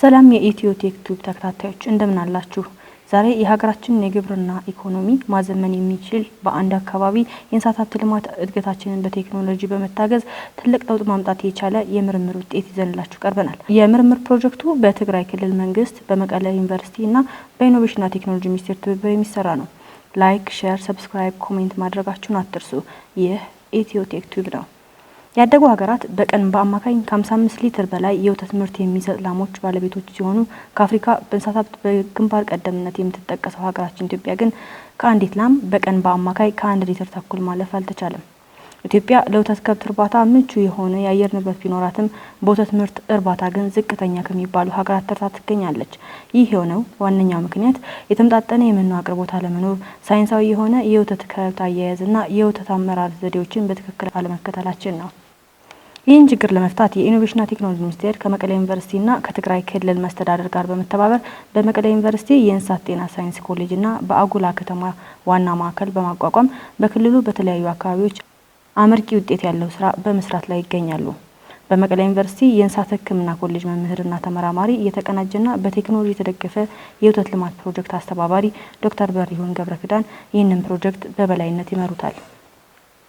ሰላም የኢትዮ ቴክ ቲዩብ ተከታታዮች እንደምን አላችሁ? ዛሬ የሀገራችንን የግብርና ኢኮኖሚ ማዘመን የሚችል በአንድ አካባቢ የእንስሳት ሀብት ልማት እድገታችንን በቴክኖሎጂ በመታገዝ ትልቅ ለውጥ ማምጣት የቻለ የምርምር ውጤት ይዘንላችሁ ቀርበናል። የምርምር ፕሮጀክቱ በትግራይ ክልል መንግስት በመቀለ ዩኒቨርሲቲ እና በኢኖቬሽንና ቴክኖሎጂ ሚኒስቴር ትብብር የሚሰራ ነው። ላይክ፣ ሼር፣ ሰብስክራይብ፣ ኮሜንት ማድረጋችሁን አትርሱ። ይህ ኢትዮ ቴክ ቲዩብ ነው። ያደጉ ሀገራት በቀን በአማካኝ ከ55 ሊትር በላይ የወተት ምርት የሚሰጥ ላሞች ባለቤቶች ሲሆኑ ከአፍሪካ በእንስሳት ሀብት በግንባር ቀደምትነት የምትጠቀሰው ሀገራችን ኢትዮጵያ ግን ከአንዲት ላም በቀን በአማካኝ ከ1 ሊትር ተኩል ማለፍ አልተቻለም። ኢትዮጵያ ለወተት ከብት እርባታ ምቹ የሆነ የአየር ንብረት ቢኖራትም በወተት ምርት እርባታ ግን ዝቅተኛ ከሚባሉ ሀገራት ተርታ ትገኛለች። ይህ የሆነው ዋነኛው ምክንያት የተመጣጠነ የመኖ አቅርቦት አለመኖር፣ ሳይንሳዊ የሆነ የወተት ከብት አያያዝና የወተት አመራር ዘዴዎችን በትክክል አለመከተላችን ነው። ይህን ችግር ለመፍታት የኢኖቬሽንና ቴክኖሎጂ ሚኒስቴር ከመቀለ ዩኒቨርሲቲና ከትግራይ ክልል መስተዳደር ጋር በመተባበር በመቀለ ዩኒቨርሲቲ የእንስሳት ጤና ሳይንስ ኮሌጅና በአጉላ ከተማ ዋና ማዕከል በማቋቋም በክልሉ በተለያዩ አካባቢዎች አመርቂ ውጤት ያለው ስራ በመስራት ላይ ይገኛሉ። በመቀለ ዩኒቨርሲቲ የእንስሳት ሕክምና ኮሌጅ መምህርና ተመራማሪ የተቀናጀና በቴክኖሎጂ የተደገፈ የወተት ልማት ፕሮጀክት አስተባባሪ ዶክተር በሪሁን ገብረክዳን ይህንን ፕሮጀክት በበላይነት ይመሩታል።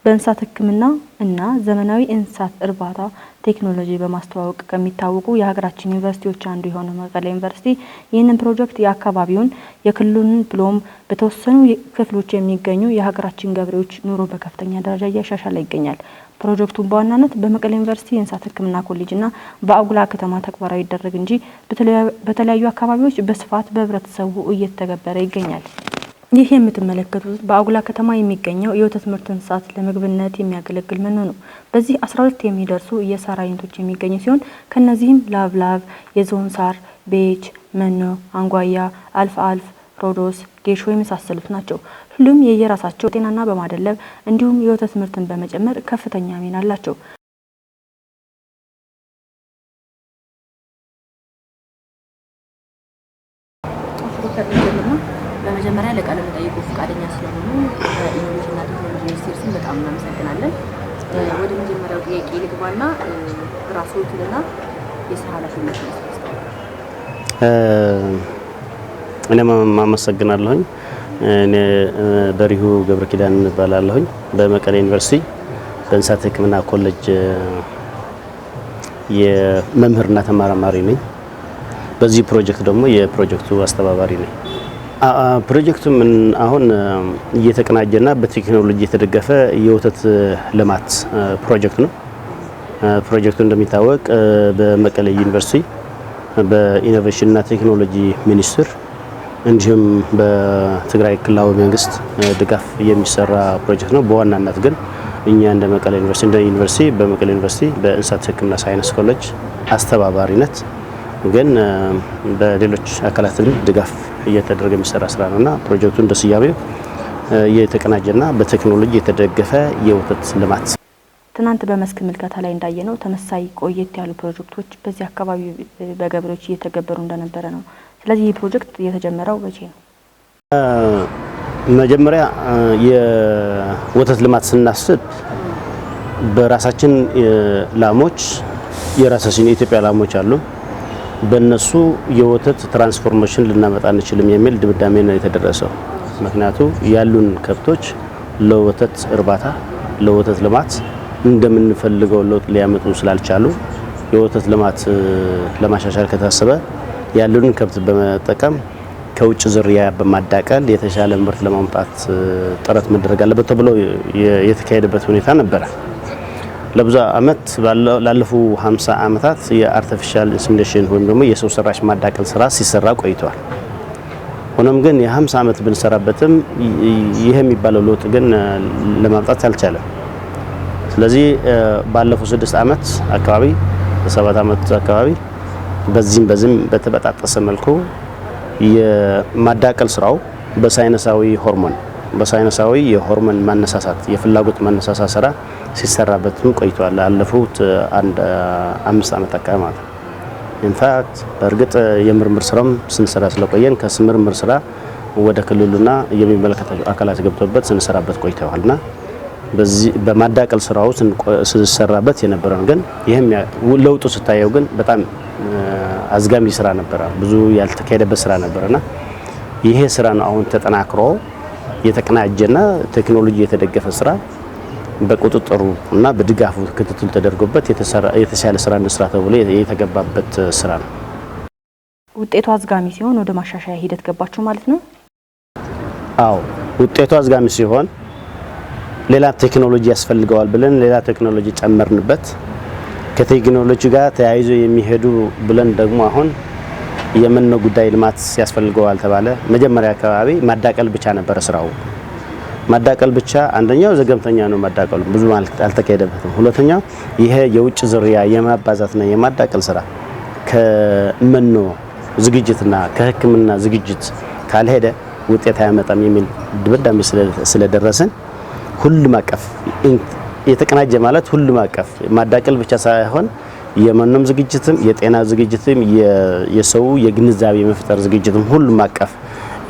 በእንስሳት ሕክምና እና ዘመናዊ እንስሳት እርባታ ቴክኖሎጂ በማስተዋወቅ ከሚታወቁ የሀገራችን ዩኒቨርሲቲዎች አንዱ የሆነው መቀለ ዩኒቨርሲቲ ይህንን ፕሮጀክት የአካባቢውን የክልሉን ብሎም በተወሰኑ ክፍሎች የሚገኙ የሀገራችን ገበሬዎች ኑሮ በከፍተኛ ደረጃ እያሻሻለ ይገኛል። ፕሮጀክቱን በዋናነት በመቀለ ዩኒቨርሲቲ የእንስሳት ሕክምና ኮሌጅና በአጉላ ከተማ ተግባራዊ ይደረግ እንጂ በተለያዩ አካባቢዎች በስፋት በህብረተሰቡ እየተገበረ ይገኛል። ይህ የምትመለከቱት በአጉላ ከተማ የሚገኘው የወተት ምርት እንስሳት ለምግብነት የሚያገለግል መኖ ነው። በዚህ 12 የሚደርሱ የሳር አይነቶች የሚገኙ ሲሆን ከነዚህም ላብላብ፣ የዞን ሳር፣ ቤች፣ መኖ፣ አንጓያ፣ አልፍ አልፍ፣ ሮዶስ፣ ጌሾ የመሳሰሉት ናቸው። ሁሉም የየራሳቸው ጤናና በማደለብ እንዲሁም የወተት ምርትን በመጨመር ከፍተኛ ሚና አላቸው። በመጀመሪያ ለቃለ መጠይቁ ፈቃደኛ ስለሆኑ በኢኖቬሽንና ቴክኖሎጂ ሚኒስቴር ስም በጣም እናመሰግናለን። ወደ መጀመሪያው ጥያቄ ልግባና ራስዎትንና የስራ ኃላፊነትን ያስቀምጣሉ። እኔም አመሰግናለሁኝ። እኔ በሪሁ ገብረኪዳን እባላለሁኝ። በመቀለ ዩኒቨርሲቲ በእንስሳት ሕክምና ኮሌጅ የመምህርና ተመራማሪ ነኝ። በዚህ ፕሮጀክት ደግሞ የፕሮጀክቱ አስተባባሪ ነኝ። ፕሮጀክቱ አሁን እየተቀናጀና በቴክኖሎጂ የተደገፈ የወተት ልማት ፕሮጀክት ነው። ፕሮጀክቱ እንደሚታወቅ በመቀለ ዩኒቨርሲቲ በኢኖቬሽንና ቴክኖሎጂ ሚኒስቴር እንዲሁም በትግራይ ክልላዊ መንግስት ድጋፍ የሚሰራ ፕሮጀክት ነው። በዋናነት ግን እኛ እንደ መቀለ ዩኒቨርሲቲ በመቀለ ዩኒቨርሲቲ በእንስሳት ሕክምና ሳይንስ ኮሌጅ አስተባባሪነት ግን በሌሎች አካላትን ድጋፍ እየተደረገ የሚሰራ ስራ ነውና ፕሮጀክቱ እንደ ስያሜው የተቀናጀና በቴክኖሎጂ የተደገፈ የወተት ልማት። ትናንት በመስክ ምልከታ ላይ እንዳየነው ተመሳሳይ ቆየት ያሉ ፕሮጀክቶች በዚህ አካባቢ በገበሬዎች እየተገበሩ እንደነበረ ነው። ስለዚህ ይህ ፕሮጀክት የተጀመረው መቼ ነው? መጀመሪያ የወተት ልማት ስናስብ በራሳችን ላሞች የራሳችን የኢትዮጵያ ላሞች አሉ። በእነሱ የወተት ትራንስፎርሜሽን ልናመጣ አንችልም የሚል ድምዳሜ ነው የተደረሰው። ምክንያቱም ያሉን ከብቶች ለወተት እርባታ ለወተት ልማት እንደምንፈልገው ለውጥ ሊያመጡ ስላልቻሉ የወተት ልማት ለማሻሻል ከታሰበ ያሉን ከብት በመጠቀም ከውጭ ዝርያ በማዳቀል የተሻለ ምርት ለማምጣት ጥረት መደረግ አለበት ተብሎ የተካሄደበት ሁኔታ ነበረ። ለብዙ አመት ላለፉ 50 አመታት የአርቲፊሻል ኢንሰሚኔሽን ወይም ደግሞ የሰው ሰራሽ ማዳቀል ስራ ሲሰራ ቆይቷል። ሆኖም ግን የ50 አመት ብንሰራበትም ይሄ የሚባለው ለውጥ ግን ለማምጣት አልቻለም። ስለዚህ ባለፉ 6 አመት አካባቢ 7 አመት አካባቢ በዚህም በተበጣጠሰ መልኩ የማዳቀል ስራው በሳይንሳዊ የሆርሞን ማነሳሳት የፍላጎት ማነሳሳት ስራ ሲሰራበትም ቆይቷል። ላለፉት 5 አመት አካባቢ ማለት ነው። ኢንፋክት በእርግጥ የምርምር ስራም ስንሰራ ስለቆየን ከምርምር ስራ ወደ ክልሉና የሚመለከታቸው አካላት ገብቶበት ስንሰራበት ቆይተዋልና በዚህ በማዳቀል ስራው ስንሰራበት የነበረው ግን ይሄም ለውጡ ስታየው ግን በጣም አዝጋሚ ስራ ነበረ፣ ብዙ ያልተካሄደበት ስራ ነበርና ይሄ ስራ ነው አሁን ተጠናክሮ የተቀናጀና ቴክኖሎጂ የተደገፈ ስራ በቁጥጥሩ እና በድጋፉ ክትትል ተደርጎበት የተሻለ ስራ እንስራ ተብሎ የተገባበት ስራ ነው። ውጤቱ አዝጋሚ ሲሆን ወደ ማሻሻያ ሂደት ገባችሁ ማለት ነው? አዎ፣ ውጤቱ አዝጋሚ ሲሆን ሌላ ቴክኖሎጂ ያስፈልገዋል ብለን ሌላ ቴክኖሎጂ ጨመርንበት። ከቴክኖሎጂ ጋር ተያይዞ የሚሄዱ ብለን ደግሞ አሁን የመኖ ጉዳይ ልማት ያስፈልገዋል ተባለ። መጀመሪያ አካባቢ ማዳቀል ብቻ ነበር ስራው። ማዳቀል ብቻ አንደኛው ዘገምተኛ ነው፣ ማዳቀሉ ብዙ ማለት አልተካሄደበትም። ሁለተኛው ይሄ የውጭ ዝርያ የማባዛትና የማዳቀል ስራ ከመኖ ዝግጅትና ከሕክምና ዝግጅት ካልሄደ ውጤት አያመጣም የሚል ድምዳሜ ስለደረሰን ሁሉም አቀፍ የተቀናጀ ማለት ሁሉም አቀፍ ማዳቀል ብቻ ሳይሆን የመኖም ዝግጅትም የጤና ዝግጅትም የሰው የግንዛቤ መፍጠር ዝግጅትም ሁሉም አቀፍ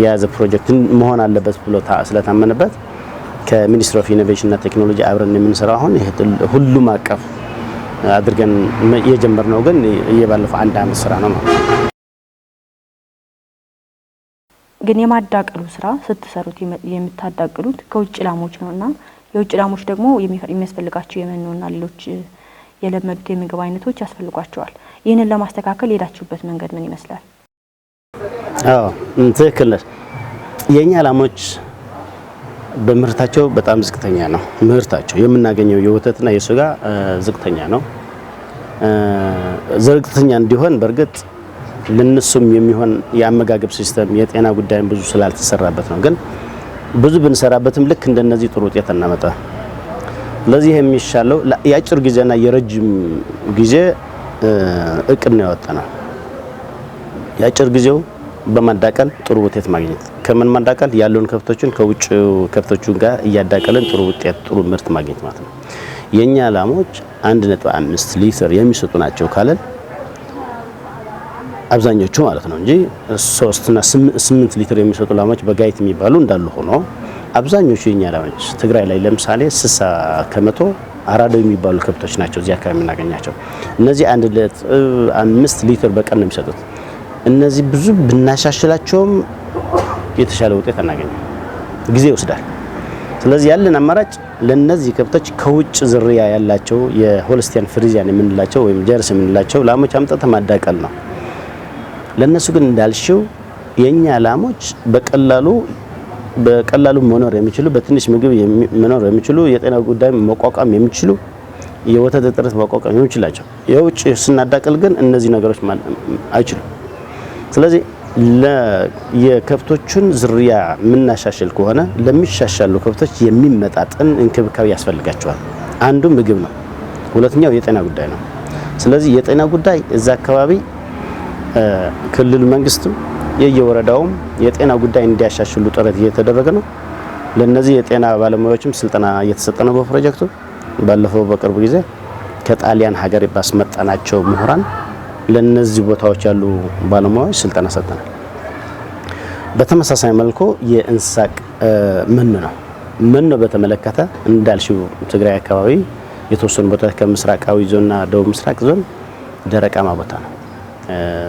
የያዘ ፕሮጀክት መሆን አለበት ብሎ ስለታመነበት ከሚኒስትሪ ኦፍ ኢኖቬሽን እና ቴክኖሎጂ አብረን የምንሰራው አሁን ሁሉም አቀፍ አድርገን የጀመርነው ግን የባለፈው አንድ አመት ስራ ነው ማለት ነው። ግን የማዳቀሉ ስራ ስትሰሩት የምታዳቅሉት ከውጭ ላሞች ነውና የውጭ ላሞች ደግሞ የሚያስፈልጋቸው የመኖና ሌሎች የለመዱት የምግብ አይነቶች ያስፈልጓቸዋል። ይህንን ለማስተካከል የሄዳችሁበት መንገድ ምን ይመስላል? አዎ ትክክል ነሽ። የኛ ላሞች በምርታቸው በጣም ዝቅተኛ ነው። ምርታቸው የምናገኘው የወተትና የስጋ ዝቅተኛ ነው። ዝቅተኛ እንዲሆን በርግጥ ለነሱም የሚሆን የአመጋገብ ሲስተም የጤና ጉዳይም ብዙ ስላልተሰራበት ነው። ግን ብዙ ብንሰራበትም ልክ እንደነዚህ ጥሩ ውጤት እናመጣ። ለዚህ የሚሻለው የአጭር ጊዜና የረጅም ጊዜ እቅድ ነው ያወጣነው። የአጭር ጊዜው በማዳቀል ጥሩ ውጤት ማግኘት፣ ከምን ማዳቀል ያለውን ከብቶችን ከውጭ ከብቶቹ ጋር እያዳቀልን ጥሩ ውጤት ጥሩ ምርት ማግኘት ማለት ነው። የኛ ላሞች 1.5 ሊትር የሚሰጡ ናቸው ካለን አብዛኞቹ ማለት ነው እንጂ 3 እና 8 ሊትር የሚሰጡ ላሞች በጋይት የሚባሉ እንዳሉ ሆኖ አብዛኞቹ የኛ ላሞች ትግራይ ላይ ለምሳሌ 60% አራዶ የሚባሉ ከብቶች ናቸው እዚህ አካባቢ የምናገኛቸው። እነዚህ 1.5 ሊትር በቀን ነው የሚሰጡት። እነዚህ ብዙ ብናሻሽላቸውም የተሻለ ውጤት አናገኝም፣ ጊዜ ይወስዳል። ስለዚህ ያለን አማራጭ ለነዚህ ከብቶች ከውጭ ዝርያ ያላቸው የሆልስቲያን ፍሪዚያን የምንላቸው ወይም ጀርስ የምንላቸው ላሞች አምጥተን ማዳቀል ነው። ለነሱ ግን እንዳልሽው የኛ ላሞች በቀላሉ መኖር የሚችሉ በትንሽ ምግብ መኖር የሚችሉ የጤና ጉዳይ መቋቋም የሚችሉ የወተት እጥረት መቋቋም የሚችላቸው። የውጭ ስናዳቀል ግን እነዚህ ነገሮች አይችሉም። ስለዚህ የከብቶቹን ዝርያ የምናሻሽል ከሆነ ለሚሻሻሉ ከብቶች የሚመጣጠን እንክብካቤ ያስፈልጋቸዋል። አንዱ ምግብ ነው፣ ሁለተኛው የጤና ጉዳይ ነው። ስለዚህ የጤና ጉዳይ እዛ አካባቢ ክልል መንግስትም የየወረዳውም የጤና ጉዳይ እንዲያሻሽሉ ጥረት እየተደረገ ነው። ለነዚህ የጤና ባለሙያዎችም ስልጠና እየተሰጠ ነው በፕሮጀክቱ። ባለፈው በቅርብ ጊዜ ከጣሊያን ሀገር ባስመጣናቸው ምሁራን ለነዚህ ቦታዎች ያሉ ባለሙያዎች ስልጠና ሰጥተናል። በተመሳሳይ መልኩ የእንስሳት መኖ በተመለከተ እንዳልሽው ትግራይ አካባቢ የተወሰኑ ቦታዎች ከምስራቃዊ ዞንና ደቡብ ምስራቅ ዞን ደረቃማ ቦታ ነው።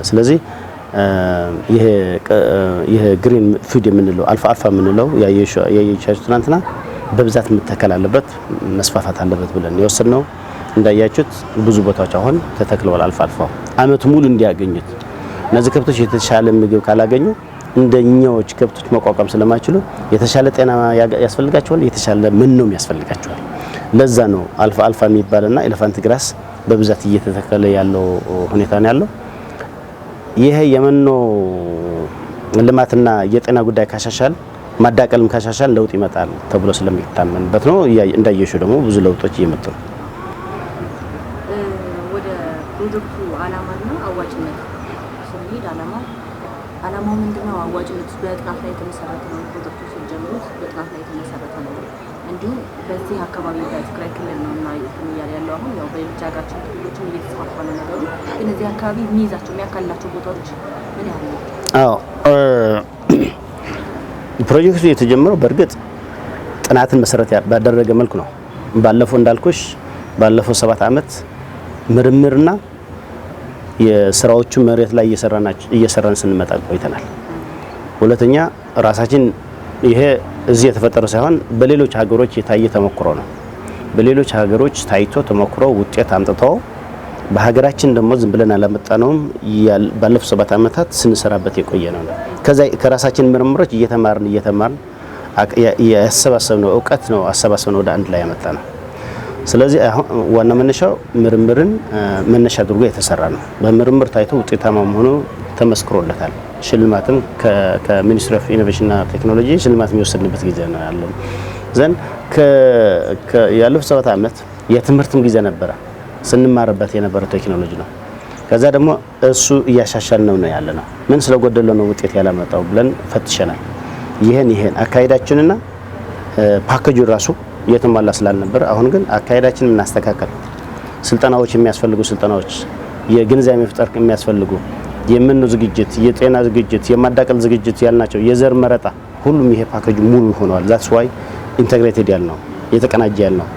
ስለዚህ ይሄ ግሪን ፉድ የምንለው አልፋ የምንለው ያየቻችሁ ትናንትና በብዛት መተከል አለበት መስፋፋት አለበት ብለን የወሰድነው እንዳያችሁት ብዙ ቦታዎች አሁን ተተክለዋል። አልፋ አመት ሙሉ እንዲያገኙት እነዚህ ከብቶች የተሻለ ምግብ ካላገኙ እንደኛዎች ከብቶች መቋቋም ስለማይችሉ የተሻለ ጤና ያስፈልጋቸዋል፣ የተሻለ መኖም ያስፈልጋቸዋል። ለዛ ነው አልፋ የሚባልና ኤሌፋንት ግራስ በብዛት እየተተከለ ያለው ሁኔታ ነው ያለው። ይሄ የመኖ ልማትና የጤና ጉዳይ ካሻሻል ማዳቀልም ካሻሻል ለውጥ ይመጣል ተብሎ ስለሚታመንበት ነው። እንዳየሽው ደግሞ ብዙ ለውጦች እየመጡ ነው። ወደ ፕሮጀክቱ አላማና አዋጭነት ስንሄድ አላማው ምንድነው? አዋጭነቱ በጥናት ላይ የተመሰረተ ነው። ፕሮጀክቱ ሲጀምሩት በጥናት ላይ የተመሰረተ ነው። እንዲሁም በዚህ አካባቢ በትግራይ ክልል ነው እና እያለ ያለው አሁን ያው በሌሎች ሀገራችን ክልሎችም እየተስፋፋ ነው ነገሩ። ግን እዚህ አካባቢ የሚይዛቸው የሚያካልላቸው ቦታዎች ምን ያህል ነው? አዎ ፕሮጀክቱ የተጀመረው በእርግጥ ጥናትን መሰረት ባደረገ መልኩ ነው። ባለፈው እንዳልኩሽ ባለፈው 7 አመት ምርምርና የስራዎቹ መሬት ላይ እየሰራን ስንመጣ ቆይተናል። ሁለተኛ ራሳችን ይሄ እዚህ የተፈጠረ ሳይሆን በሌሎች ሀገሮች የታየ ተሞክሮ ነው። በሌሎች ሀገሮች ታይቶ ተሞክሮ ውጤት አምጥተው በሀገራችን ደግሞ ዝም ብለን አላመጣነውም። ባለፉት 7 ዓመታት ስንሰራበት የቆየ ነው። ከዛ ከራሳችን ምርምሮች እየተማርን ያሰባሰብነው እውቀት ነው አሰባሰብነው ወደ አንድ ላይ ያመጣ ነው። ስለዚህ ዋና መነሻው ምርምርን መነሻ አድርጎ የተሰራ ነው። በምርምር ታይቶ ውጤታማ መሆኑ ተመስክሮለታል። ሽልማትም ከሚኒስትሪ ኦፍ ኢኖቬሽንና ቴክኖሎጂ ሽልማት የሚወሰድበት ጊዜ ነው ያለው። ዘን ያለፉት 7 ዓመት የትምህርትም ጊዜ ነበረ። ስንማርበት የነበረ ቴክኖሎጂ ነው። ከዛ ደግሞ እሱ እያሻሻልነው ነው ያለ ነው። ምን ስለጎደለው ነው ውጤት ያላመጣው ብለን ፈትሸናል። ይሄን አካሄዳችንና ፓኬጁ ራሱ የተሟላ ስላልነበር አሁን ግን አካሄዳችንን እናስተካከል። ስልጠናዎች የሚያስፈልጉ ስልጠናዎች፣ የግንዛቤ መፍጠር የሚያስፈልጉ የምኑ ዝግጅት፣ የጤና ዝግጅት፣ የማዳቀል ዝግጅት ያልናቸው የዘር መረጣ ሁሉም ይሄ ፓኬጁ ሙሉ ሆኗል። ዛትስ ዋይ ኢንተግሬትድ ያልነው የተቀናጀ ያልነው።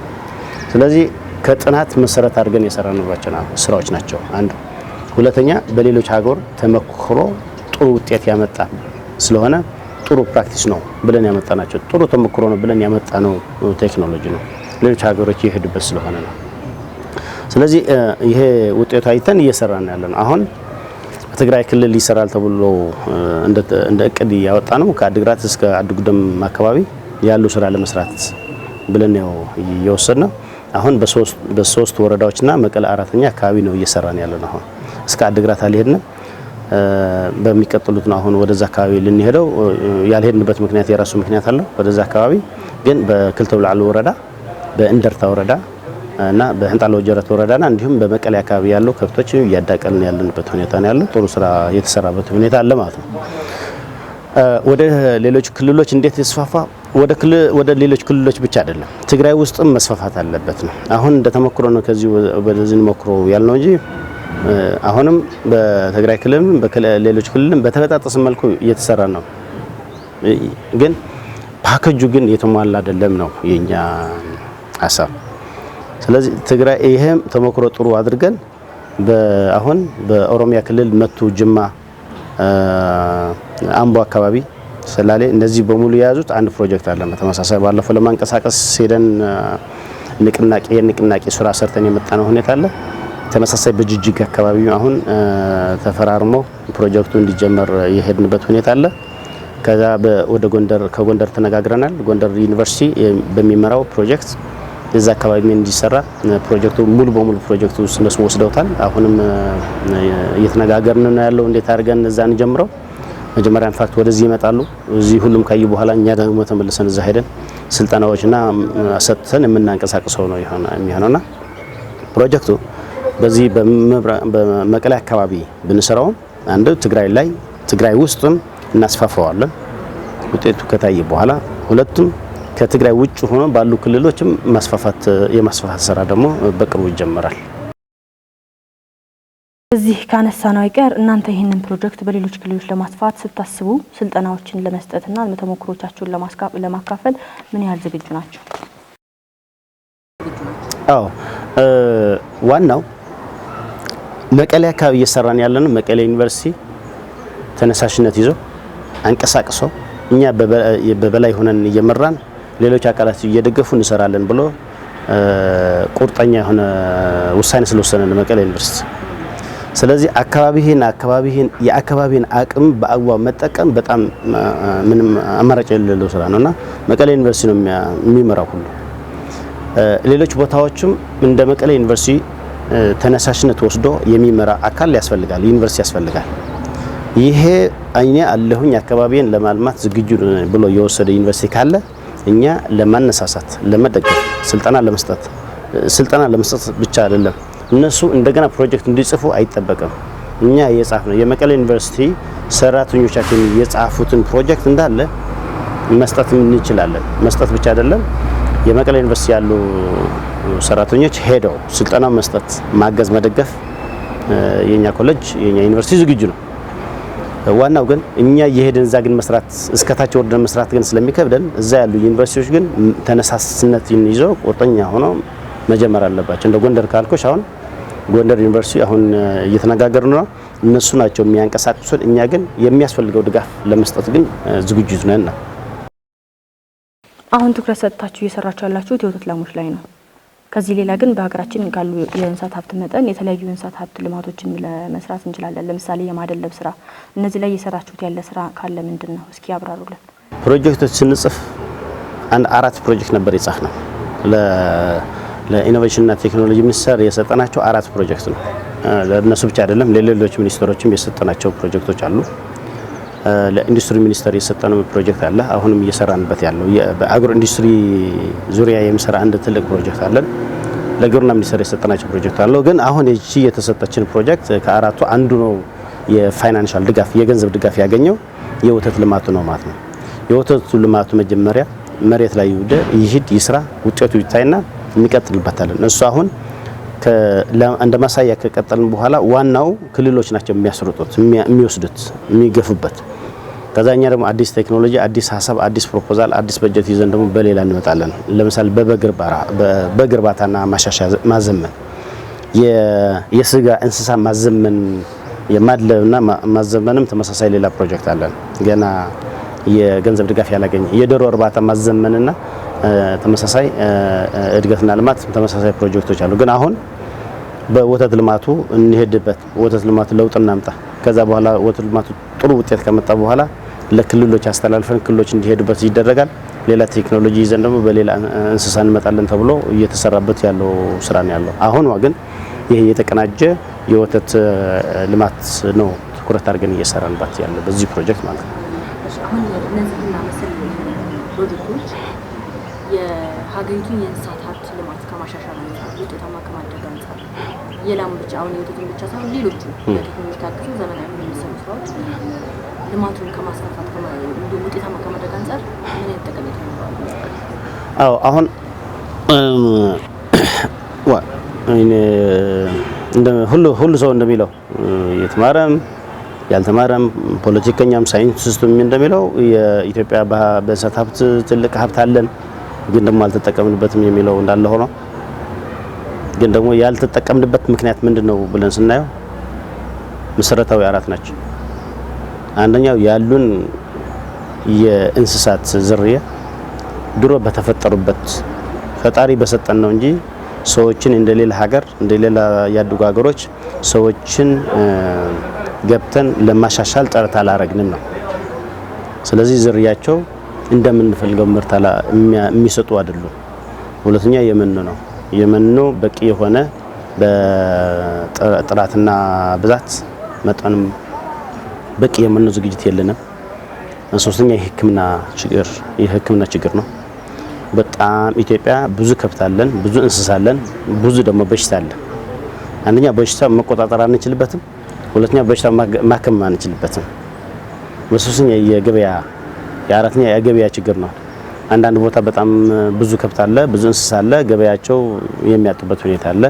ስለዚህ ከጥናት መሰረት አድርገን የሰራንባቸው ስራዎች ናቸው አንዱ። ሁለተኛ በሌሎች ሀገር ተመክሮ ጥሩ ውጤት ያመጣ ስለሆነ ጥሩ ፕራክቲስ ነው ብለን ያመጣናቸው ጥሩ ተመክሮ ነው ብለን ያመጣነው ቴክኖሎጂ ነው። ሌሎች ሀገሮች የሄዱበት ስለሆነ ነው። ስለዚህ ይሄ ውጤቱ አይተን እየሰራን ያለነው አሁን በትግራይ ክልል ይሰራል ተብሎ እንደ እቅድ ያወጣ ነው። ከአድግራት እስከ አድጉደም አካባቢ ያሉ ስራ ለመስራት ብለን ነው የወሰድነው። አሁን በሶስት ወረዳዎችና መቀለ 4ኛ አካባቢ ነው እየሰራን ያለነው። አሁን እስከ አድግራት አልሄድንም። በሚቀጥሉት ነው አሁን ወደዛ አካባቢ ልንሄደው ያልሄድንበት ምክንያት የራሱ ምክንያት አለው። ወደዛ አካባቢ ግን በክልተ ብላዕሉ ወረዳ፣ በእንደርታ ወረዳ እና በህንጣሎ ጀረት ወረዳና እንዲሁም በመቀለ አካባቢ ያለው ከብቶች እያዳቀልን ያለንበት ሁኔታ ነው ያለው። ጥሩ ስራ የተሰራበት ሁኔታ አለ ማለት ነው። ወደ ሌሎች ክልሎች እንዴት ይስፋፋ? ወደ ሌሎች ክልሎች ብቻ አይደለም፣ ትግራይ ውስጥም መስፋፋት አለበት ነው። አሁን እንደተሞክሮ ነው ከዚህ ወደዚህ ሞክሮ ያልነው እንጂ አሁንም በትግራይ ክልልም በሌሎች ክልልም በተበጣጠሰ መልኩ እየተሰራ ነው። ግን ፓኬጁ ግን የተሟላ አይደለም ነው የኛ ሀሳብ። ስለዚህ ትግራይ ይሄም ተሞክሮ ጥሩ አድርገን አሁን በኦሮሚያ ክልል መቱ፣ ጅማ፣ አምቦ አካባቢ፣ ሰላሌ እነዚህ በሙሉ የያዙት አንድ ፕሮጀክት አለ። በተመሳሳይ ባለፈው ለማንቀሳቀስ ሄደን ንቅናቄ ስራ ሰርተን የመጣነው ሁኔታ አለ። ተመሳሳይ በጅጅጋ አካባቢ አሁን ተፈራርሞ ፕሮጀክቱ እንዲጀመር የሄድንበት ሁኔታ አለ። ከዛ ወደ ከጎንደር ተነጋግረናል። ጎንደር ዩኒቨርሲቲ በሚመራው ፕሮጀክት እዛ አካባቢ እንዲሰራ ፕሮጀክቱ ሙሉ በሙሉ ፕሮጀክቱ እነሱ ወስደውታል። አሁንም እየተነጋገርን ነው ያለው እንዴት አድርገን እዛ እንጀምረው። መጀመሪያ ኢንፋክት ወደዚህ ይመጣሉ። እዚህ ሁሉም ካዩ በኋላ እኛ ደግሞ ተመልሰን እዛ ሄደን ስልጠናዎችና ሰጥተን የምናንቀሳቅሰው ነው የሚሆነውና ፕሮጀክቱ በዚህ በመቀለ አካባቢ ብንሰራው አንዱ ትግራይ ውስጥም እናስፋፋዋለን ውጤቱ ከታየ በኋላ፣ ሁለቱም ከትግራይ ውጭ ሆኖ ባሉ ክልሎችም የማስፋፋት ስራ ደግሞ በቅርቡ ይጀምራል። እዚህ ካነሳነው አይቀር እናንተ ይህንን ፕሮጀክት በሌሎች ክልሎች ለማስፋት ስታስቡ ስልጠናዎችን ለመስጠትና ተሞክሮቻችሁን ለማካፈል ምን ያህል ዝግጁ ናቸው? አዎ ዋናው መቀሌ አካባቢ እየሰራን ያለነው መቀሌ ዩኒቨርሲቲ ተነሳሽነት ይዞ አንቀሳቅሶ እኛ በበላይ ሆነን እየመራን ሌሎች አካላት እየደገፉ እንሰራለን ብሎ ቁርጠኛ የሆነ ውሳኔ ስለወሰነ መቀሌ ዩኒቨርሲቲ። ስለዚህ የአካባቢን አቅም በአግባቡ መጠቀም በጣም ምንም አማራጭ የሌለው ስራ ነውና መቀሌ ዩኒቨርሲቲ ነው የሚመራው ሁሉ። ሌሎች ቦታዎችም እንደ መቀሌ ዩኒቨርሲቲ ተነሳሽነት ወስዶ የሚመራ አካል ያስፈልጋል፣ ዩኒቨርሲቲ ያስፈልጋል። ይሄ አይኔ አለሁኝ አካባቢን ለማልማት ዝግጁ ብሎ የወሰደ ዩኒቨርሲቲ ካለ እኛ ለማነሳሳት፣ ለመደገፍ፣ ስልጠና ለመስጠት ብቻ አይደለም እነሱ እንደገና ፕሮጀክት እንዲጽፉ አይጠበቅም። እኛ የጻፍነው የመቀሌ ዩኒቨርሲቲ ሰራተኞቻችን የጻፉትን ፕሮጀክት እንዳለ መስጠት እንችላለን። መስጠት ብቻ አይደለም የመቀሌ ዩኒቨርሲቲ ያሉ ሰራተኞች ሄደው ስልጠና መስጠት፣ ማገዝ፣ መደገፍ የኛ ኮሌጅ የኛ ዩኒቨርሲቲ ዝግጁ ነው። ዋናው ግን እኛ የሄደን እዛ ግን መስራት እስከታች ወርደን መስራት ግን ስለሚከብደን እዛ ያሉ ዩኒቨርሲቲዎች ግን ተነሳስነት ይዘው ቁርጠኛ ሆነው መጀመር አለባቸው። እንደ ጎንደር ካልኩሽ አሁን ጎንደር ዩኒቨርሲቲ አሁን እየተነጋገርን ነው። እነሱ ናቸው የሚያንቀሳቅሱት። እኛ ግን የሚያስፈልገው ድጋፍ ለመስጠት ግን ዝግጁ ነን። አሁን ትኩረት ሰጥታችሁ እየሰራችሁ ያላችሁት የወተት ላሞች ላይ ነው። ከዚህ ሌላ ግን በሀገራችን ካሉ የእንስሳት ሀብት መጠን የተለያዩ የእንስሳት ሀብት ልማቶችን ለመስራት እንችላለን። ለምሳሌ የማደለብ ስራ፣ እነዚህ ላይ እየሰራችሁት ያለ ስራ ካለ ምንድን ነው? እስኪ ያብራሩልን። ፕሮጀክቶች ስንጽፍ አንድ 4 ፕሮጀክት ነበር የጻፍነው። ለኢኖቬሽንና ቴክኖሎጂ ሚኒስቴር የሰጠናቸው 4 ፕሮጀክት ነው። ለእነሱ ብቻ አይደለም፣ ለሌሎች ሚኒስትሮችም የሰጠናቸው ፕሮጀክቶች አሉ። ለኢንዱስትሪ ሚኒስቴር የሰጠነው ፕሮጀክት አለ። አሁንም እየሰራንበት ያለው በአግሮ ኢንዱስትሪ ዙሪያ የሚሰራ አንድ ትልቅ ፕሮጀክት አለን። ለግብርና ሚኒስቴር የሰጠናቸው ፕሮጀክት አለው። ግን አሁን እቺ የተሰጠችን ፕሮጀክት ከአራቱ አንዱ ነው የፋይናንሻል ድጋፍ የገንዘብ ድጋፍ ያገኘው የወተት ልማቱ ነው ማለት ነው። የወተቱ ልማቱ መጀመሪያ መሬት ላይ ይሂድ ይስራ፣ ውጤቱ ይታይና እንቀጥልበታለን። እሱ አሁን እንደ ማሳያ ከቀጠልን በኋላ ዋናው ክልሎች ናቸው የሚያስሩጡት የሚወስዱት የሚገፉበት። ከዛኛ ደግሞ አዲስ ቴክኖሎጂ፣ አዲስ ሀሳብ፣ አዲስ ፕሮፖዛል፣ አዲስ በጀት ይዘን ደግሞ በሌላ እንመጣለን። ለምሳሌ በበግ እርባታና ማዘመን፣ የስጋ እንስሳ ማዘመን፣ የማድለብና ማዘመንም ተመሳሳይ ሌላ ፕሮጀክት አለን። ገና የገንዘብ ድጋፍ ያላገኘ የዶሮ እርባታ ማዘመንና ተመሳሳይ እድገትና ልማት ተመሳሳይ ፕሮጀክቶች አሉ። ግን አሁን በወተት ልማቱ እንሄድበት፣ ወተት ልማቱ ለውጥ እናምጣ። ከዛ በኋላ ወተት ልማቱ ጥሩ ውጤት ከመጣ በኋላ ለክልሎች አስተላልፈን ክልሎች እንዲሄዱበት ይደረጋል። ሌላ ቴክኖሎጂ ይዘን ደግሞ በሌላ እንስሳ እንመጣለን ተብሎ እየተሰራበት ያለው ስራ ነው ያለው። አሁን ግን ይሄ የተቀናጀ የወተት ልማት ነው ትኩረት አድርገን እየሰራንበት ያለው በዚህ ፕሮጀክት ማለት ነው። አሁን እነዚህና መሰል ፕሮጀክቶች የሀገሪቱን የእንስሳት ሀብት ልማት ከማሻሻል አንጻር ውጤታማ ከማድረግ አንጻር የላም ብቻ አሁን የወተቱን ብቻ ሳይሆን ሌሎቹ በቴክኖሎጂ ታግዘው ዘመናዊ የሚሰሩ ስራዎች ልማቱን ከማስፋፋት እንዲሁም ውጤታማ ከማድረግ አንጻር ምን አይነት ጠቀሜታ ይኖረዋል? አዎ አሁን ሁሉ ሰው እንደሚለው የተማረም ያልተማረም ፖለቲከኛም ሳይንቲስቱም እንደሚለው የኢትዮጵያ በእንስሳት ሀብት ትልቅ ሀብት አለን፣ ግን ደግሞ አልተጠቀምንበትም የሚለው እንዳለ ሆኖ ግን ደግሞ ያልተጠቀምንበት ምክንያት ምንድነው ብለን ስናየው መሰረታዊ 4 ናቸው። አንደኛው ያሉን የእንስሳት ዝርያ ድሮ በተፈጠሩበት ፈጣሪ በሰጠን ነው እንጂ ሰዎችን እንደሌላ ሀገር እንደሌላ ያደጉ ሀገሮች ሰዎችን ገብተን ለማሻሻል ጥረት አላረግንም ነው። ስለዚህ ዝርያቸው እንደምንፈልገው ምርት የሚሰጡ አይደሉም። ሁለተኛ የመኖ ነው። የመኖ በቂ የሆነ በጥራትና ብዛት መጠንም በቂ የመኖ ዝግጅት የለንም። ሶስተኛ የሕክምና ችግር ነው። በጣም ኢትዮጵያ ብዙ ከብት አለን፣ ብዙ እንስሳ አለን፣ ብዙ ደግሞ በሽታ አለ። አንደኛ በሽታ መቆጣጠር አንችልበትም፣ ሁለተኛ በሽታ ማከም አንችልበትም። በሶስተኛ የአራተኛ የገበያ ችግር ነው። አንዳንድ ቦታ በጣም ብዙ ከብት አለ፣ ብዙ እንስሳ አለ፣ ገበያቸው የሚያጡበት ሁኔታ አለ።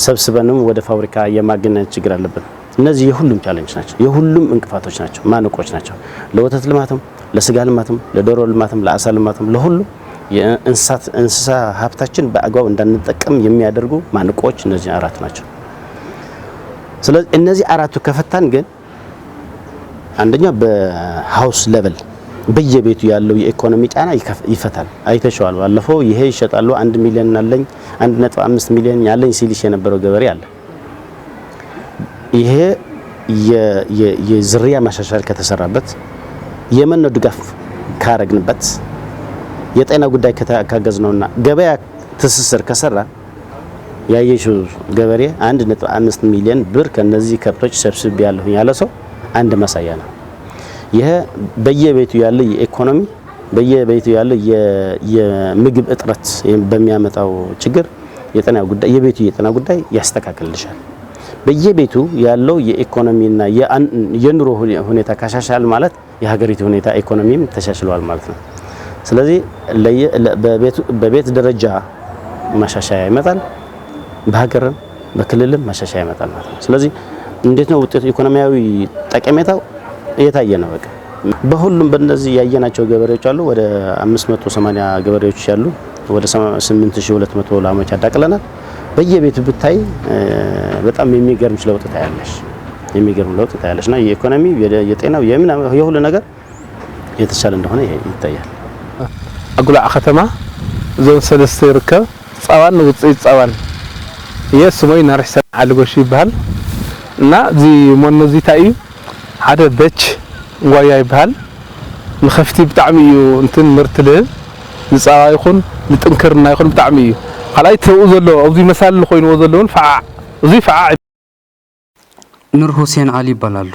ሰብስበንም ወደ ፋብሪካ የማገናኘት ችግር አለብን። እነዚህ የሁሉም ቻሌንጅ ናቸው፣ የሁሉም እንቅፋቶች ናቸው፣ ማነቆች ናቸው። ለወተት ልማትም፣ ለስጋ ልማትም፣ ለዶሮ ልማትም፣ ለአሳ ልማትም ለሁሉ የእንስሳ ሀብታችን በአግባብ እንዳንጠቀም የሚያደርጉ ማነቆች እነዚህ 4 ናቸው። ስለዚህ እነዚህ 4ቱ ከፈታን ግን አንደኛው በሃውስ ሌቨል በየቤቱ ያለው የኢኮኖሚ ጫና ይፈታል። አይተሽዋል። ባለፈው ይሄ ይሸጣሉ 1 ሚሊዮን አለኝ 1.5 ሚሊዮን ያለኝ ሲልሽ የነበረው ገበሬ አለ። ይሄ የዝርያ ማሻሻል ከተሰራበት፣ የመኖ ድጋፍ ካረግንበት፣ የጤና ጉዳይ ካገዝነውና ገበያ ትስስር ከሰራ ያየሽው ገበሬ 1.5 ሚሊዮን ብር ከነዚህ ከብቶች ሰብስቤ ያለሁ ያለ ሰው አንድ ማሳያ ነው። ይሄ በየቤቱ ያለ የኢኮኖሚ በየቤቱ ያለ የምግብ እጥረት በሚያመጣው ችግር የጤና ጉዳይ የቤቱ የጤና ጉዳይ ያስተካክልልሻል። በየቤቱ ያለው የኢኮኖሚና የኑሮ ሁኔታ ካሻሻል ማለት የሀገሪቱ ሁኔታ ኢኮኖሚም ተሻሽሏል ማለት ነው። ስለዚህ በቤት ደረጃ ማሻሻያ ይመጣል፣ በሀገርም በክልልም ማሻሻያ ይመጣል ማለት ነው። ስለዚህ እንዴት ነው ውጤቱ? ኢኮኖሚያዊ ጠቀሜታው እየታየ ነው። በቃ በሁሉም በእነዚህ ያየናቸው ገበሬዎች አሉ። ወደ 580 ገበሬዎች ያሉ ወደ 8200 ላሞች አዳቅለናል። በየቤቱ ብታይ በጣም የሚገርም ለውጥ ታያለሽ። የሚገርም ለውጥ ታያለሽና የኢኮኖሚ የጤናው የሁሉ ነገር የተሻለ እንደሆነ ይታያል። አጉላዕ ከተማ ዞን 3 ይርከብ ጻዋን ውጽኢት ጻዋን የስሞይ ናርሕሰን ዓልጎሽ ይባል እና እዚ ሞኖዚ ታይ ሓደ በች እንጓያ ይባል ንኸፍቲ ብጣዕሚ እዩ እንትን ምርትልህ ንጻዋ ይኹን ንጥንክርና ይኹን ብጣዕሚ እዩ خلاي تبو زلو ابዚ መሳል ኮይኑ ዘለውን ፈዓ እዚ ፈዓ ኑር ሁሴን አሊ ይባላሉ።